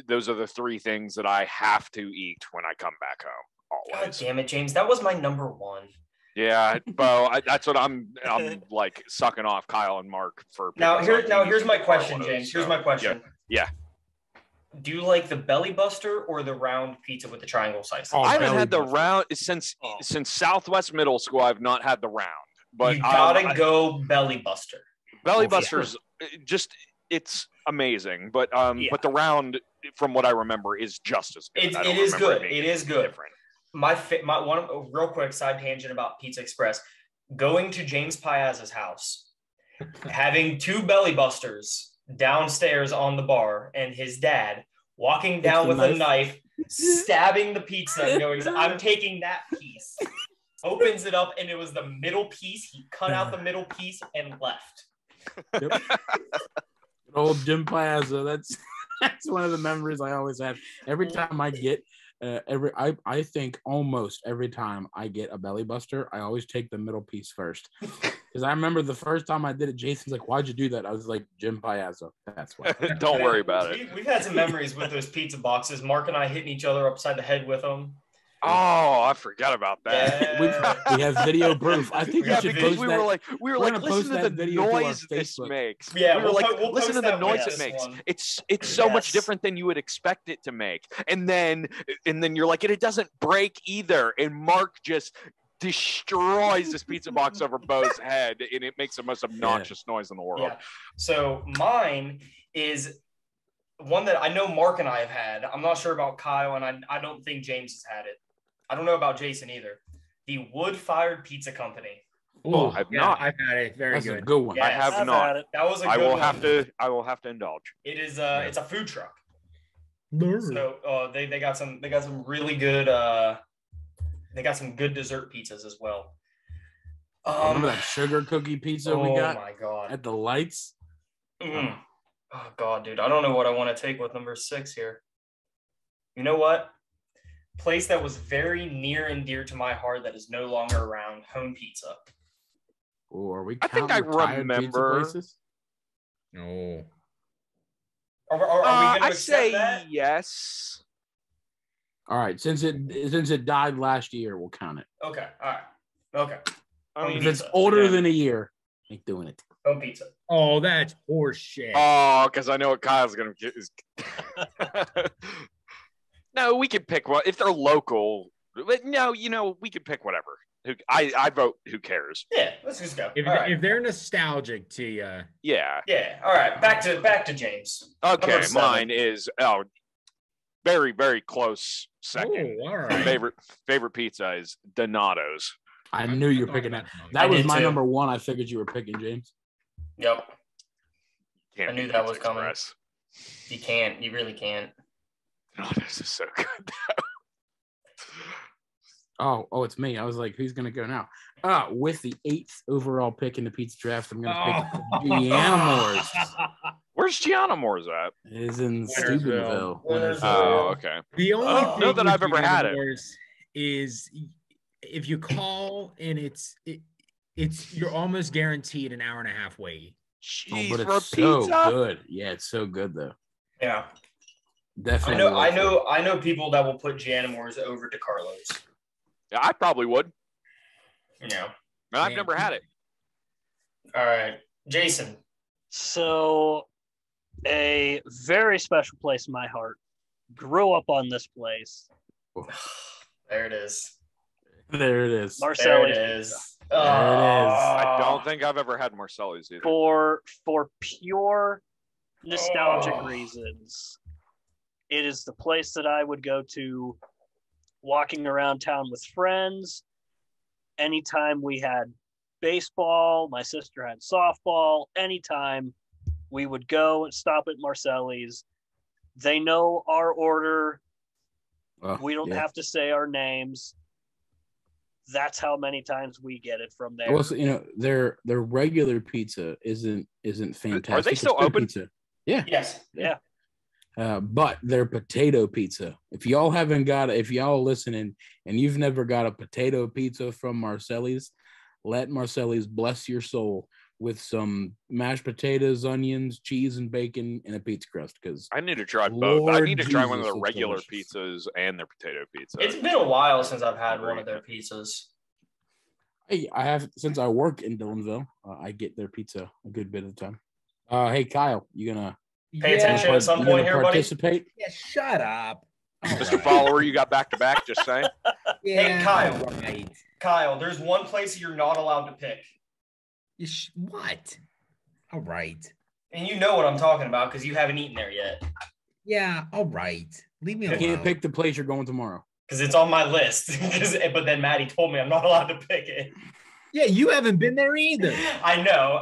those are the 3 things that I have to eat when I come back home. God Always. damn it, James. That was my number 1. Yeah, Bo, that's what I'm like sucking off Kyle and Mark for. Now picking here's Zontini's my and question, DeCarlo's, James. Here's so, my question. Yeah. Do you like the Belly Buster or the round pizza with the triangle slice? Oh, I haven't Belly had the Buster. round since Southwest Middle School. I've not had the round, but you gotta go Belly Buster. Belly Oh, Buster's it's amazing, but the round, from what I remember, is just as good. It is good. It is good. Different. My one real quick side tangent about Pizza Express. Going to James Piazza's house, having 2 belly busters downstairs on the bar, and his dad walking down with a knife, stabbing the pizza and going, I'm taking that piece. Opens it up, and it was the middle piece. He cut out the middle piece and left. Yep. Old Jim Piazza. That's one of the memories I always have. Every time I get I think almost every time I get a belly buster, I always take the middle piece first. Because I remember the first time I did it, Jason's like, "Why'd you do that?" I was like, "Jim Piazza." That's why. Don't worry about it. We've had some memories with those pizza boxes. Mark and I hitting each other upside the head with them. Oh, I forgot about that. Yeah. We have video proof. I think we should post we that. were like, listen to the noise this makes. Yeah, we were like, we'll listen to the noise it this makes. one. It's so much different than you would expect it to make. And then you're like, and it doesn't break either. And Mark just destroys this pizza box over Bo's head, and it makes the most obnoxious noise in the world. Yeah. So mine is one that I know Mark and I have had. I'm not sure about Kyle, and I don't think James has had it. I don't know about Jason either. The Wood-Fired Pizza Company. Oh, I've not. I've had it. That's Good. a good one. Yes, I have I've not. had it. That was a good I will one. have to indulge. It is it's a food truck. So they got some really good they got some good dessert pizzas as well. Remember that sugar cookie pizza we got my God. at the lights? Oh God, dude. I don't know what I want to take with number 6 here. You know what? Place that was very near and dear to my heart that is no longer around, Home Pizza. Oh, are we I think I remember. No. Are we going to I accept say that? yes. All right, since it died last year, we'll count it. Okay. All right. Okay. I mean, If it's older than a year, ain't doing it. Home Pizza. Oh, that's horseshit. Oh, because I know what Kyle's gonna get. No, we can pick one if they're local. But no, we can pick whatever. I vote. Who cares? Yeah, let's just go. If they're nostalgic to you. Yeah. Yeah. All right. Back to James. Okay, Number 7. mine is very, very close second. Oh, all right. Favorite pizza is Donato's. I knew you were picking that. That was my too. number 1. I figured you were picking James. Yep. Can't I knew beat that Pizza was coming. Express. You can't. You really can't. Donato's is so good. Oh, it's me. I was like, who's gonna go now? With the 8th overall pick in the pizza draft, I'm gonna pick Giannamore's. Where's Giannamore's at? It is in Wintersville. Steubenville. Oh, okay. The only I don't know that I've ever had it. Is if you call and it's you're almost guaranteed an hour and a half wait. Jeez, But for it's a so pizza? good. Yeah, it's so good though. Yeah. Definitely. I know people that will put Giannamore's over DeCarlo's. Yeah, I probably would. Yeah. And I've never had it. All right. Jason. So, a very special place in my heart. Grew up on this place. There it is. There it is. There Marcelli's. it is. There it is. I don't think I've ever had Marcelli's either. For pure nostalgic reasons, it is the place that I would go to walking around town with friends. Anytime we had baseball, my sister had softball, anytime we would go and stop at Marcelli's. They know our order. We don't have to say our names. That's how many times we get it from there. Also, their regular pizza isn't fantastic. Are they still open? Pizza. Yeah. Yes. Yeah. But their potato pizza. If y'all listening and you've never got a potato pizza from Marcelli's, let Marcelli's bless your soul with some mashed potatoes, onions, cheese, and bacon, and a pizza crust. Because I need to try both. I need to try one of the Jesus, regular it's pizzas and their potato pizza. It's been a while since I've had one of their pizzas. Hey, I have since I work in Dillonville, I get their pizza a good bit of the time. Hey, Kyle, you gonna Pay attention at some point here, buddy. participate? Yeah, shut up. Mr. Follower, you got back to back, just saying. Hey, Kyle. Right. Kyle, there's one place you're not allowed to pick. What? All right. And you know what I'm talking about because you haven't eaten there yet. Yeah, all right. Leave me You alone. can't pick the place you're going tomorrow. Because it's on my list. But then Maddie told me I'm not allowed to pick it. Yeah, you haven't been there either. I know.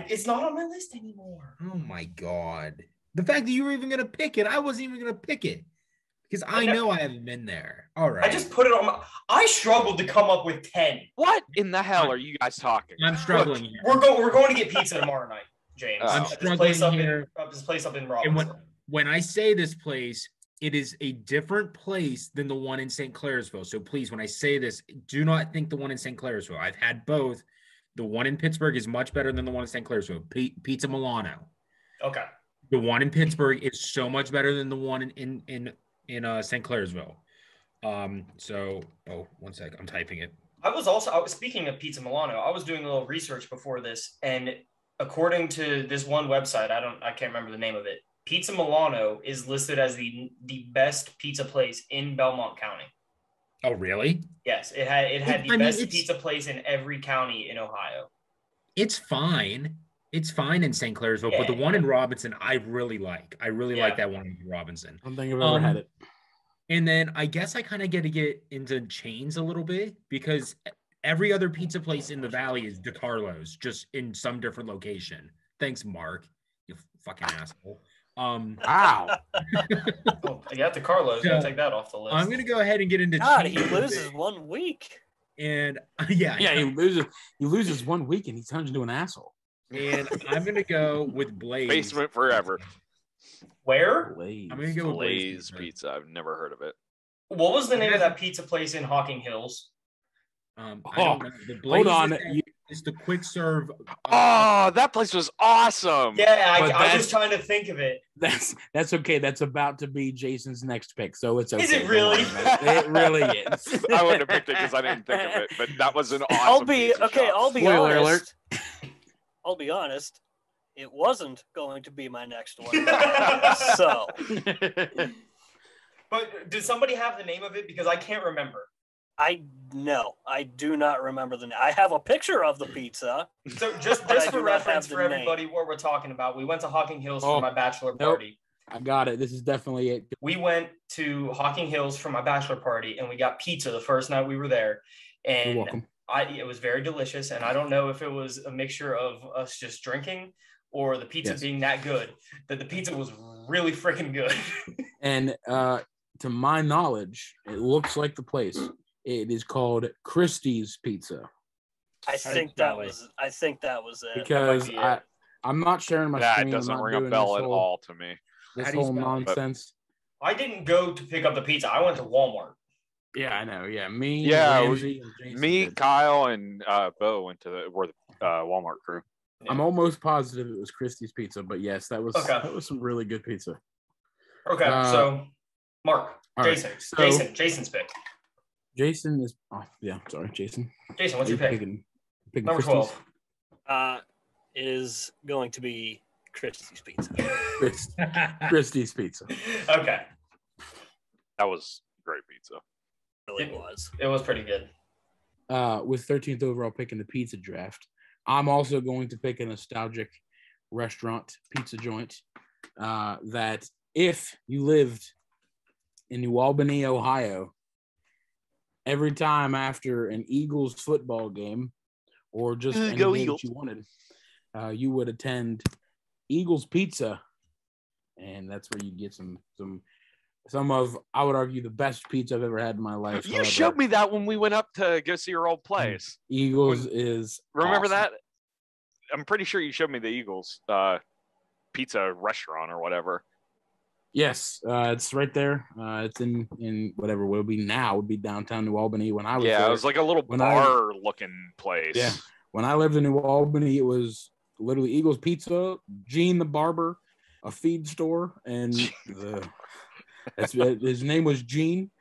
It's not on my list anymore. Oh my God. The fact that you were even going to pick it, I wasn't even going to pick it. Because I know I haven't been there. All right. I just put it on my... I struggled to come up with 10. What in the hell are you guys talking? I'm struggling here. We're going to get pizza tomorrow night, James. I'm struggling here. This place up in Robinson. And when I say this place, it is a different place than the one in St. Clairsville. So please, when I say this, do not think the one in St. Clairsville. I've had both. The one in Pittsburgh is much better than the one in St. Clairsville. Pizza Milano. Okay. The one in Pittsburgh is so much better than the one in St. Clairsville. So, one sec. I'm typing it. I was speaking of Pizza Milano. I was doing a little research before this, and according to this one website, I can't remember the name of it. Pizza Milano is listed as the best pizza place in Belmont County. Oh, really? Yes, it had the best pizza place in every county in Ohio. It's fine. It's fine in St. Clairsville, but the one in Robinson, I really like. I really like that one in Robinson. I don't think I've ever had it. And then I guess I kind of get to get into chains a little bit because every other pizza place in the valley is DeCarlo's, just in some different location. Thanks, Mark. You fucking asshole. Wow. Yeah, DeCarlo's. Gonna take that off the list. I'm gonna go ahead and get into. God, he loses 1 week. And yeah, he loses 1 week and he turns into an asshole. And I'm gonna go with Blaze. Basement forever. Where? Blaze. I'm gonna go with Blaze Pizza. I've never heard of it. What was the name of that pizza place in Hocking Hills? I don't know. The Blaze hold on. It's the quick serve. That place was awesome. Yeah, I was trying to think of it. That's okay. That's about to be Jason's next pick, so it's okay. Is it really? It really is. I wouldn't have picked it because I didn't think of it, but that was an awesome. I'll be Spoiler honest. I'll be honest. It wasn't going to be my next one. So. But did somebody have the name of it? Because I can't remember. I do not remember the name. I have a picture of the pizza. So just for reference for everybody, what we're talking about, we went to Hocking Hills for my bachelor party. I got it. This is definitely it. We went to Hocking Hills for my bachelor party, and we got pizza the first night we were there. And you're welcome. It was very delicious, and I don't know if it was a mixture of us just drinking or the pizza being that good, that the pizza was really freaking good. And to my knowledge, it looks like the place. It is called Christie's Pizza. I think that was it. Because I'm not sharing my screen. That doesn't ring a bell at all to me. This whole nonsense. I didn't go to pick up the pizza. I went to Walmart. Yeah, I know. Yeah, me. Yeah, Ramsey, me, Kyle, and Bo went to the Walmart crew. Yeah. I'm almost positive it was Christie's Pizza, but yes, that was some really good pizza. Okay, so Mark, Jason, right, Jason's pick. Jason is Jason. Jason, what's your pick? Picking Number 12. It is going to be Christie's Pizza. Christie's Pizza. Okay. That was great pizza. It was pretty good. With 13th overall pick in the pizza draft, I'm also going to pick a nostalgic restaurant pizza joint that if you lived in New Albany, Ohio, every time after an Eagles football game or just any game that you wanted, you would attend Eagles Pizza, and that's where you get some of, I would argue, the best pizza I've ever had in my life. You showed me that when we went up to go see your old place. Eagles is remember awesome. that? I'm pretty sure you showed me the Eagles pizza restaurant or whatever. Yes, it's right there. It's in whatever would be downtown New Albany. When I was it was like a little bar looking place. Yeah, when I lived in New Albany, it was literally Eagles Pizza, Gene the barber, a feed store, and his name was Gene.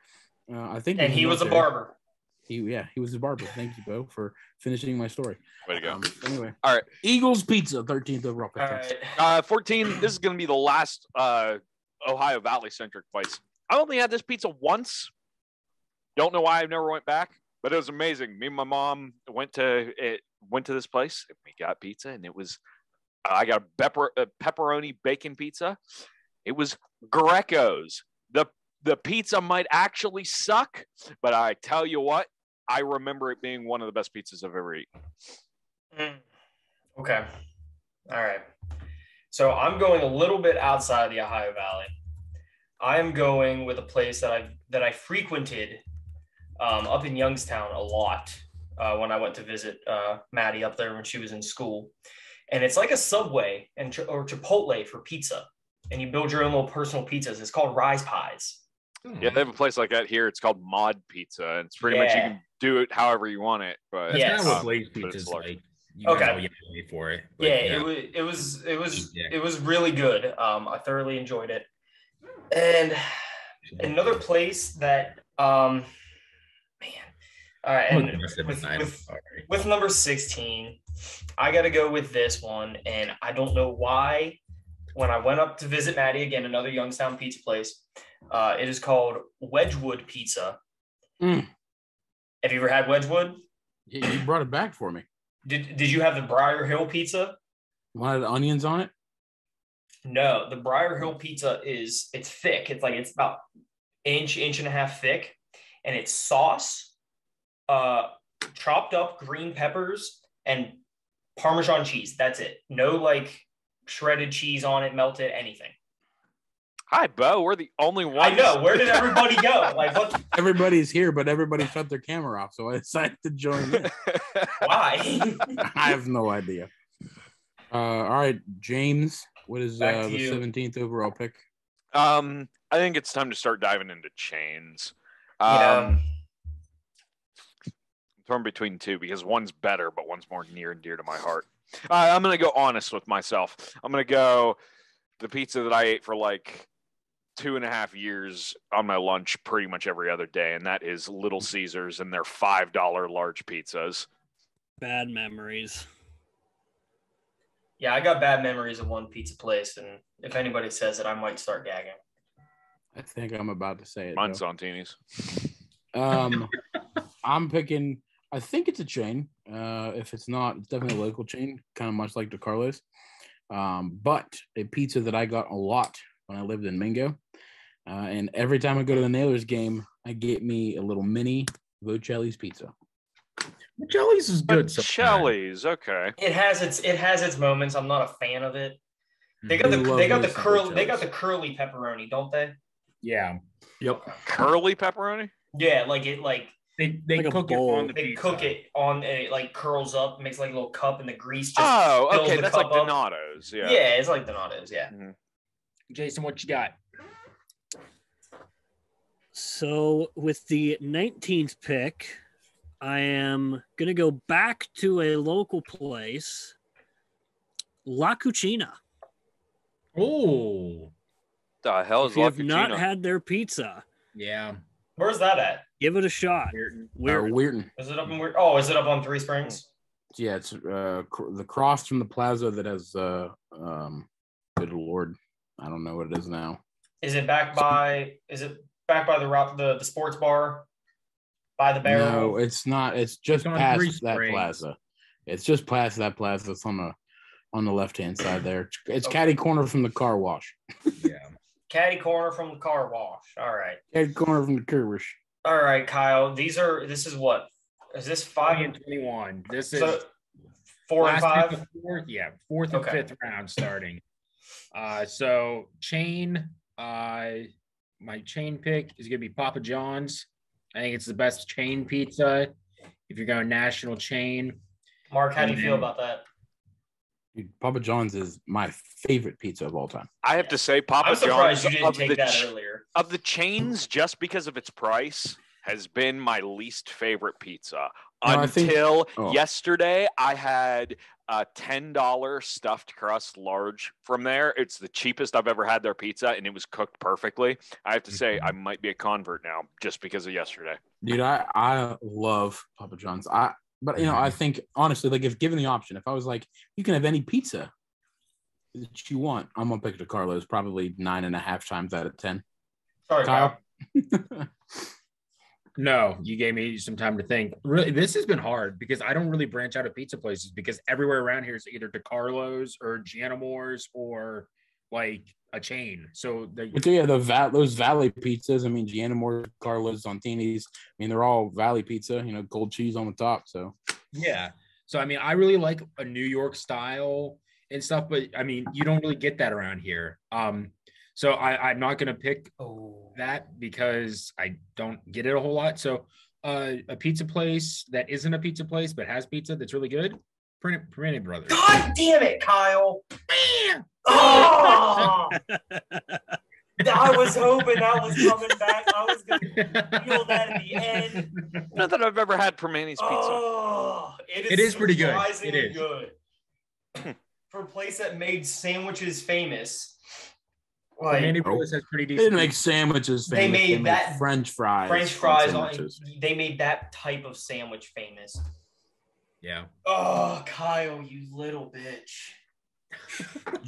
I think, and he was a barber. He was a barber. Thank you, Bo, for finishing my story. Way to go. Anyway, all right, Eagles Pizza, 13th overall pick. All right. 14. This is going to be the last Ohio Valley centric place. I only had this pizza once. Don't know why I never went back, but it was amazing. Me and my mom went to this place and we got pizza, and it was I got a pepperoni bacon pizza. It was Greco's. The pizza might actually suck, but I tell you what, I remember it being one of the best pizzas I've ever eaten. Okay. All right. So I'm going a little bit outside the Ohio Valley. I am going with a place that I frequented up in Youngstown a lot when I went to visit Maddie up there when she was in school. And it's like a Subway or Chipotle for pizza. And you build your own little personal pizzas. It's called Rise Pies. Yeah, they have a place like that here. It's called Mod Pizza. And it's pretty much you can do it however you want it. But That's kind of what Blaze but Pizza it's is large. like. You Okay. gotta get paid for it. But, It was really good. I thoroughly enjoyed it. And another place that man. All right, and with number 16, I got to go with this one, and I don't know why. When I went up to visit Maddie again, another Youngstown pizza place, it is called Wedgwood Pizza. Have you ever had Wedgwood? You brought it back for me. Did you have the Briar Hill pizza? Wanted onions on it? No, the Briar Hill pizza it's thick. It's about inch and a half thick, and it's sauce, chopped up green peppers, and Parmesan cheese. That's it. No like shredded cheese on it, melted, anything. Hi, Bo. We're the only ones. I know. Where did everybody go? Like what? Everybody's here, but everybody shut their camera off, so I decided to join in. Why? I have no idea. All right, James, what is the 17th overall pick? I think it's time to start diving into chains. Yeah. I'm torn between two because one's better, but one's more near and dear to my heart. I'm going to go honest with myself. I'm going to go the pizza that I ate for like 2.5 years on my lunch pretty much every other day, and that is Little Caesars and their $5 large pizzas. Bad memories. Yeah, I got bad memories of one pizza place, and if anybody says it, I might start gagging. I think I'm about to say it. Monsantinis. I'm picking. I think it's a chain. If it's not, it's definitely a local chain, kind of much like DeCarlo's. But a pizza that I got a lot when I lived in Mingo. And every time I go to the Nailers game, I get me a little mini Vocelli's pizza. Vocelli's is good. Vocelli's, okay. It has its moments. I'm not a fan of it. They got the curly pepperoni, don't they? Yeah. Yep. Curly pepperoni? Yeah, they like cook it on the pizza. They cook it on it, like curls up, makes like a little cup, and the grease just okay, the that's cup like up. Donato's. Yeah, it's like Donato's. Yeah. Mm-hmm. Jason, what you got? So with the 19th pick, I am gonna go back to a local place, La Cucina. Oh, the hell is if you La have Cucina? not had their pizza, yeah. Where's that at? give it a shot. Weirton. Is it up in Oh, is it up on Three Springs? Yeah, it's the cross from the plaza that has good Lord, I don't know what it is now. Is it back by the sports bar by the barrel? No, it's not. It's just past that plaza. It's just past that plaza. It's on the left-hand side there. It's catty corner from the car wash. Yeah. Catty corner from the car wash. All right. Catty corner from the car wash. All right, Kyle. This is what? Is this 5 and 21? This is 4 and 5? Fourth and fifth round starting. So chain, my chain pick is gonna be Papa John's. I think it's the best chain pizza if you're going national chain. Mark, how do you feel about that? Dude, Papa John's is my favorite pizza of all time. I have to say, Papa I'm surprised John's you didn't take that earlier. Of the chains, just because of its price, has been my least favorite pizza. Until yesterday, I had a $10 stuffed crust large from there. It's the cheapest I've ever had their pizza, and it was cooked perfectly. I have to say, I might be a convert now just because of yesterday. Dude, I love Papa John's. But I think honestly, like if given the option, if I was like, you can have any pizza that you want, I'm gonna pick DeCarlo's probably 9.5 times out of 10. Sorry, Kyle. No, you gave me some time to think. Really, this has been hard because I don't really branch out of pizza places because everywhere around here is either DeCarlo's or Giannamore's or like a chain. So But yeah, those Valley pizzas. I mean, Gianamore, Carlos, Zontini's. I mean, they're all Valley pizza. Gold cheese on the top. So yeah. So I mean, I really like a New York style and stuff, but I mean, you don't really get that around here. So I'm not gonna pick that because I don't get it a whole lot. So a pizza place that isn't a pizza place but has pizza that's really good, Permane Brothers. God damn it, Kyle! Oh! I was hoping that was coming back. I was going to feel that at the end. Not that I've ever had Permane's pizza. Oh, it is pretty good. It is good. For a place that made sandwiches famous. Permane Brothers has pretty decent. They didn't make sandwiches famous. They made that French fries. French fries. They made that type of sandwich famous. Yeah. Oh, Kyle, you little bitch.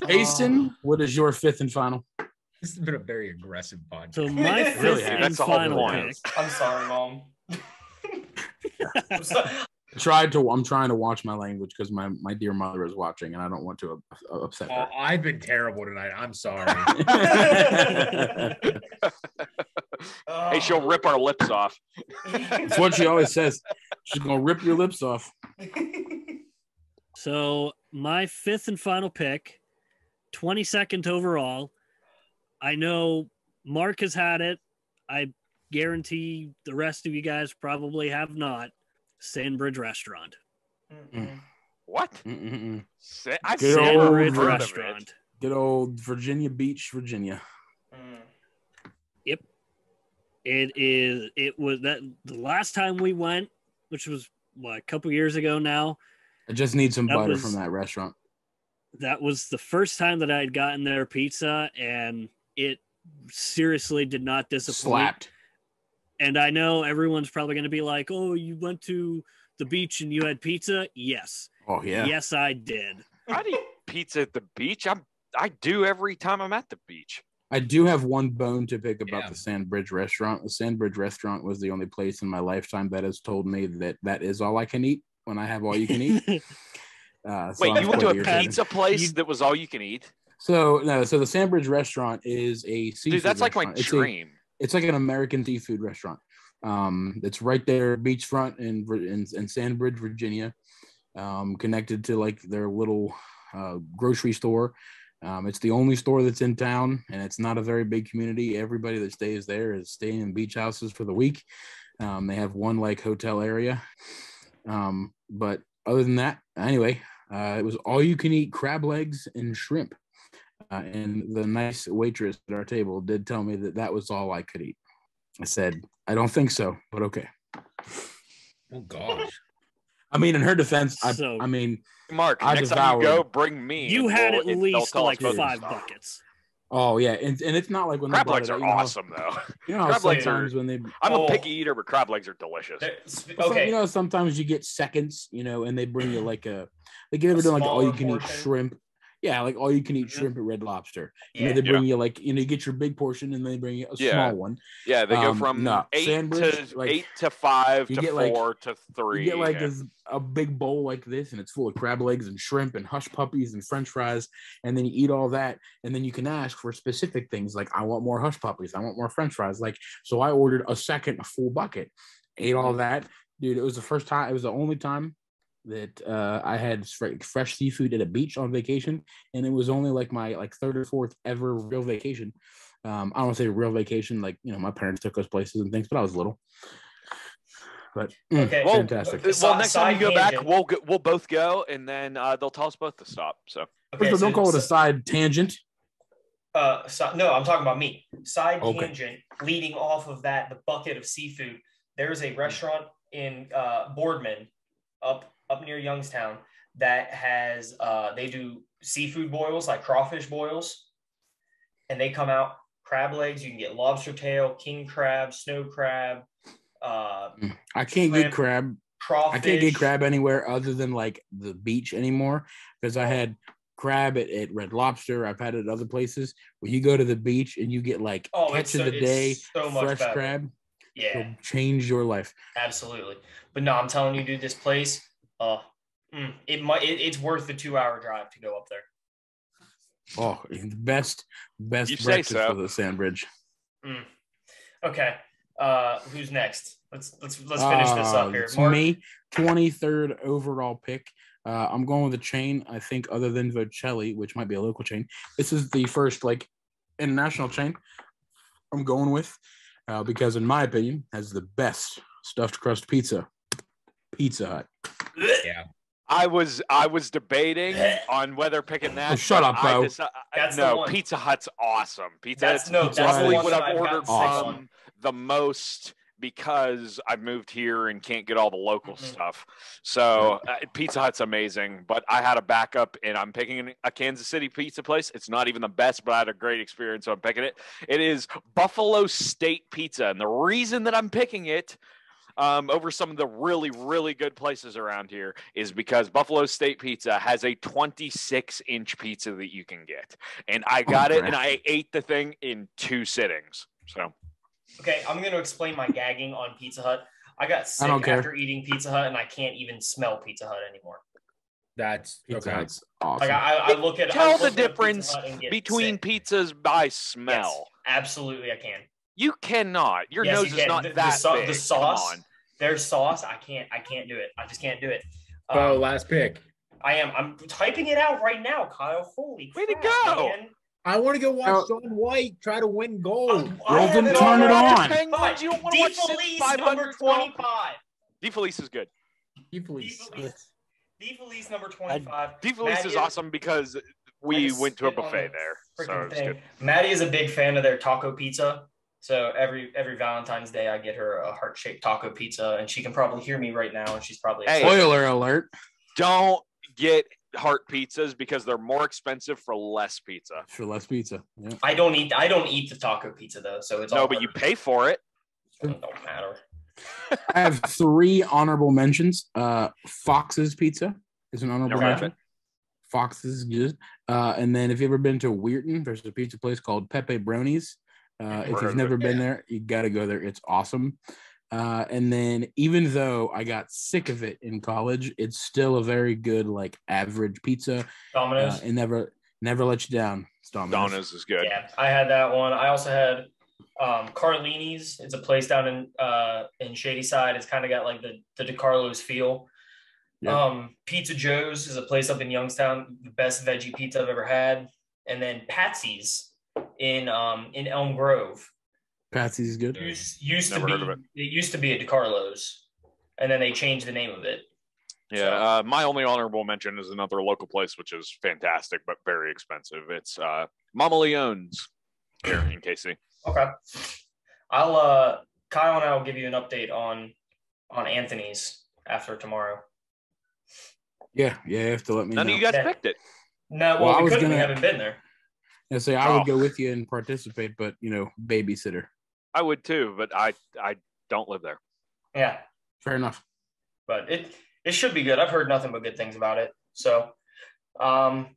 Jason, what is your fifth and final? This has been a very aggressive podcast. So my fifth and final pick. I'm sorry, Mom. I'm trying to watch my language because my dear mother is watching and I don't want to upset her. I've been terrible tonight. I'm sorry. Hey, she'll rip our lips off. That's what she always says. She's gonna rip your lips off. So my fifth and final pick, 22nd overall. I know Mark has had it. I guarantee the rest of you guys probably have not. Sandbridge Restaurant. What? Sandbridge Restaurant. Good old Virginia Beach, Virginia. Yep. It was that the last time we went, which was a couple years ago now. I just need some butter from that restaurant. That was the first time that I had gotten their pizza, and it seriously did not disappoint. Slapped. And I know everyone's probably going to be like, "Oh, you went to the beach and you had pizza?" Yes. Oh yeah. Yes, I did. I eat pizza at the beach. I do every time I'm at the beach. I do have one bone to pick about the Sandbridge Restaurant. The Sandbridge Restaurant was the only place in my lifetime that has told me that is all I can eat when I have all you can eat. Wait, you went to a pizza place that was all you can eat? So the Sandbridge Restaurant is a seafood Dude, that's like restaurant. my dream. It's like an American seafood restaurant. It's right there, beachfront in Sandbridge, Virginia, connected to like their little grocery store. It's the only store that's in town, and it's not a very big community. Everybody that stays there is staying in beach houses for the week. They have one like hotel area. But other than that, anyway, it was all you can eat crab legs and shrimp. And the nice waitress at our table did tell me that was all I could eat. I said, I don't think so, but okay. Oh, gosh. I mean, in her defense, Mark, next time you go, bring me. You had at least like 5 buckets. Oh, yeah. And it's not like when crab legs are awesome, though. You know, crab legs sometimes when they. I'm a picky eater, but crab legs are delicious. Okay. You know, sometimes you get seconds, you know, and they bring you like like you ever done like all you can eat shrimp. Yeah, like all you can eat shrimp at Red Lobster. You know, they bring you like, you know, you get your big portion and they bring you a small one. Yeah, they go from 8 to 5 to 4 to 3. You get like a big bowl like this, and it's full of crab legs and shrimp and hush puppies and French fries, and then you eat all that, and then you can ask for specific things like, I want more hush puppies, I want more French fries. Like, so I ordered a full bucket, ate all that, dude. It was the only time that I had fresh seafood at a beach on vacation, and it was only like my third or fourth ever real vacation. I don't want to say real vacation, like, you know, my parents took us places and things, but I was little. But fantastic. Well, next time you go back, we'll both go, and then they'll tell us both to stop. So don't call it a side tangent. No, I'm talking about me. Tangent leading off of that, the bucket of seafood. There's a restaurant in Boardman up near Youngstown that has they do seafood boils, like crawfish boils, and they come out crab legs. You can get lobster tail, king crab, snow crab. I can't get crab. Crawfish. I can't get crab anywhere other than like the beach anymore, because I had crab at Red Lobster. I've had it at other places where you go to the beach and you get like catch of the day fresh crab. Yeah. It'll change your life. Absolutely. But no, I'm telling you, dude, this place, it's worth the 2-hour drive to go up there. Oh, best You breakfast say so. for the Sandbridge. Okay. Who's next? Let's finish this up here. It's Mark? me, 23rd overall pick. I'm going with a chain. I think other than Vocelli, which might be a local chain, this is the first like international chain I'm going with because, in my opinion, has the best stuffed crust pizza. Pizza Hut. Yeah. I was debating on whether picking that. Oh, shut up, Bo. That's the one. Pizza Hut's awesome. That's the probably one what that I've ordered gotten from the most because I've moved here and can't get all the local stuff. So Pizza Hut's amazing, but I had a backup and I'm picking a Kansas City pizza place. It's not even the best, but I had a great experience, so I'm picking it. It is Buffalo State Pizza, and the reason that I'm picking it over some of the really, really good places around here is because Buffalo State Pizza has a 26-inch pizza that you can get. And I got it, and I ate the thing in 2 sittings. So, okay, I'm going to explain my gagging on Pizza Hut. I got sick after eating Pizza Hut, and I can't even smell Pizza Hut anymore. That's Pizza okay. Hut's awesome. Like I look at tell I look the at difference between pizzas by smell. Yes, absolutely, I can. You cannot. Your nose is not that big. The sauce. Come on. Their sauce, I can't do it. I just can't do it. Last pick. I'm typing it out right now, Kyle. Holy way crap, to go. Man. I want to go watch Shaun White try to win gold. Turn it on. You don't want to watch DeFelice number 25. DeFelice is good. DeFelice number 25. DeFelice is awesome because we went to a buffet there. So it's good. Maddie is a big fan of their taco pizza. So every Valentine's Day, I get her a heart-shaped taco pizza, and she can probably hear me right now, and she's probably spoiler alert. Don't get heart pizzas because they're more expensive for less pizza. For less pizza. Yeah. I don't eat the taco pizza though, so it's but you pay for it. It don't matter. I have 3 honorable mentions. Fox's Pizza is an honorable mention. Fox's is good. And then if you've ever been to Weirton, there's a pizza place called Pepe Broni's. If you've never been there, you got to go there. It's awesome. And then even though I got sick of it in college, it's still a very good, like, average pizza. Domino's. And never let you down. Domino's is good. Yeah, I had that one. I also had Carlini's. It's a place down in Shady Side. It's kind of got like the DeCarlo's feel. Yeah. Pizza Joe's is a place up in Youngstown. The best veggie pizza I've ever had. And then Patsy's in Elm Grove. Patsy's is good. It used to be a DeCarlo's, and then they changed the name of it. Yeah, my only honorable mention is another local place, which is fantastic but very expensive. It's Mama Leone's here in KC. Okay, Kyle and I will give you an update on Anthony's after tomorrow. Yeah, you have to let me know. None of you guys picked it. No, we haven't been there. Yeah, so I would go with you and participate, but babysitter. I would too, but I don't live there. Yeah, fair enough. But it should be good. I've heard nothing but good things about it. So,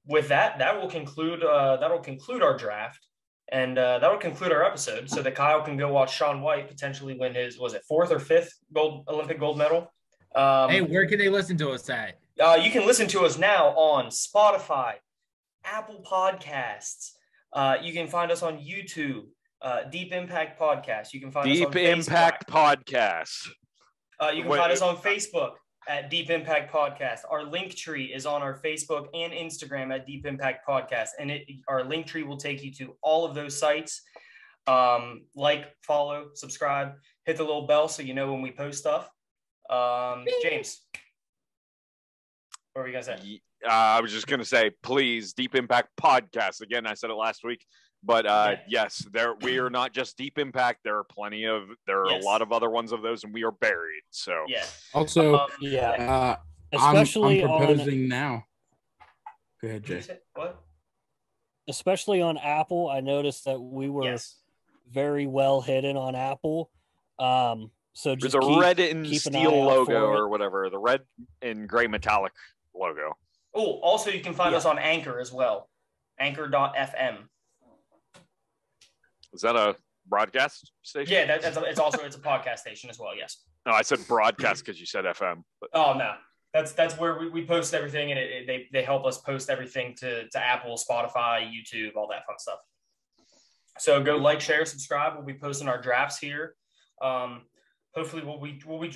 with that will conclude our draft, and that will conclude our episode. So that Kyle can go watch Shaun White potentially win his 4th or 5th Olympic gold medal. Hey, where can they listen to us at? You can listen to us now on Spotify, Apple Podcasts. You can find us on YouTube, Deep Impact Podcast. You can find us on Deep Impact Podcast. You can find us on Facebook at Deep Impact Podcast. Our link tree is on our Facebook and Instagram at Deep Impact Podcast, and our link tree will take you to all of those sites. Like, follow, subscribe, hit the little bell so you know when we post stuff. James, what were you gonna say? I was just going to say, please, Deep Impact Podcast. Again, I said it last week, but yes, we are not just Deep Impact. There are a lot of other ones of those, and we are buried. So yeah. Also, especially I'm proposing now. Go ahead, Jay. What? Especially on Apple, I noticed that we were very well hidden on Apple. So just the red and steel logo or whatever, the red and gray metallic logo. Oh, also you can find us on Anchor as well. Anchor.fm. Is that a broadcast station? Yeah, it's a podcast station as well. Yes. No, I said broadcast because you said FM. But... Oh no, that's where we post everything, and they help us post everything to Apple, Spotify, YouTube, all that fun stuff. So go like, share, subscribe. We'll be posting our drafts here. Hopefully,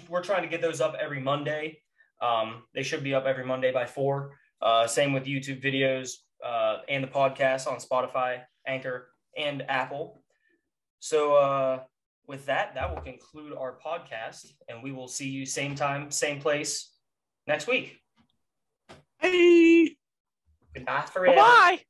we're trying to get those up every Monday. They should be up every Monday by 4. Same with YouTube videos and the podcast on Spotify, Anchor, and Apple. So with that will conclude our podcast, and we will see you same time, same place next week. Hey. Goodbye forever. Bye.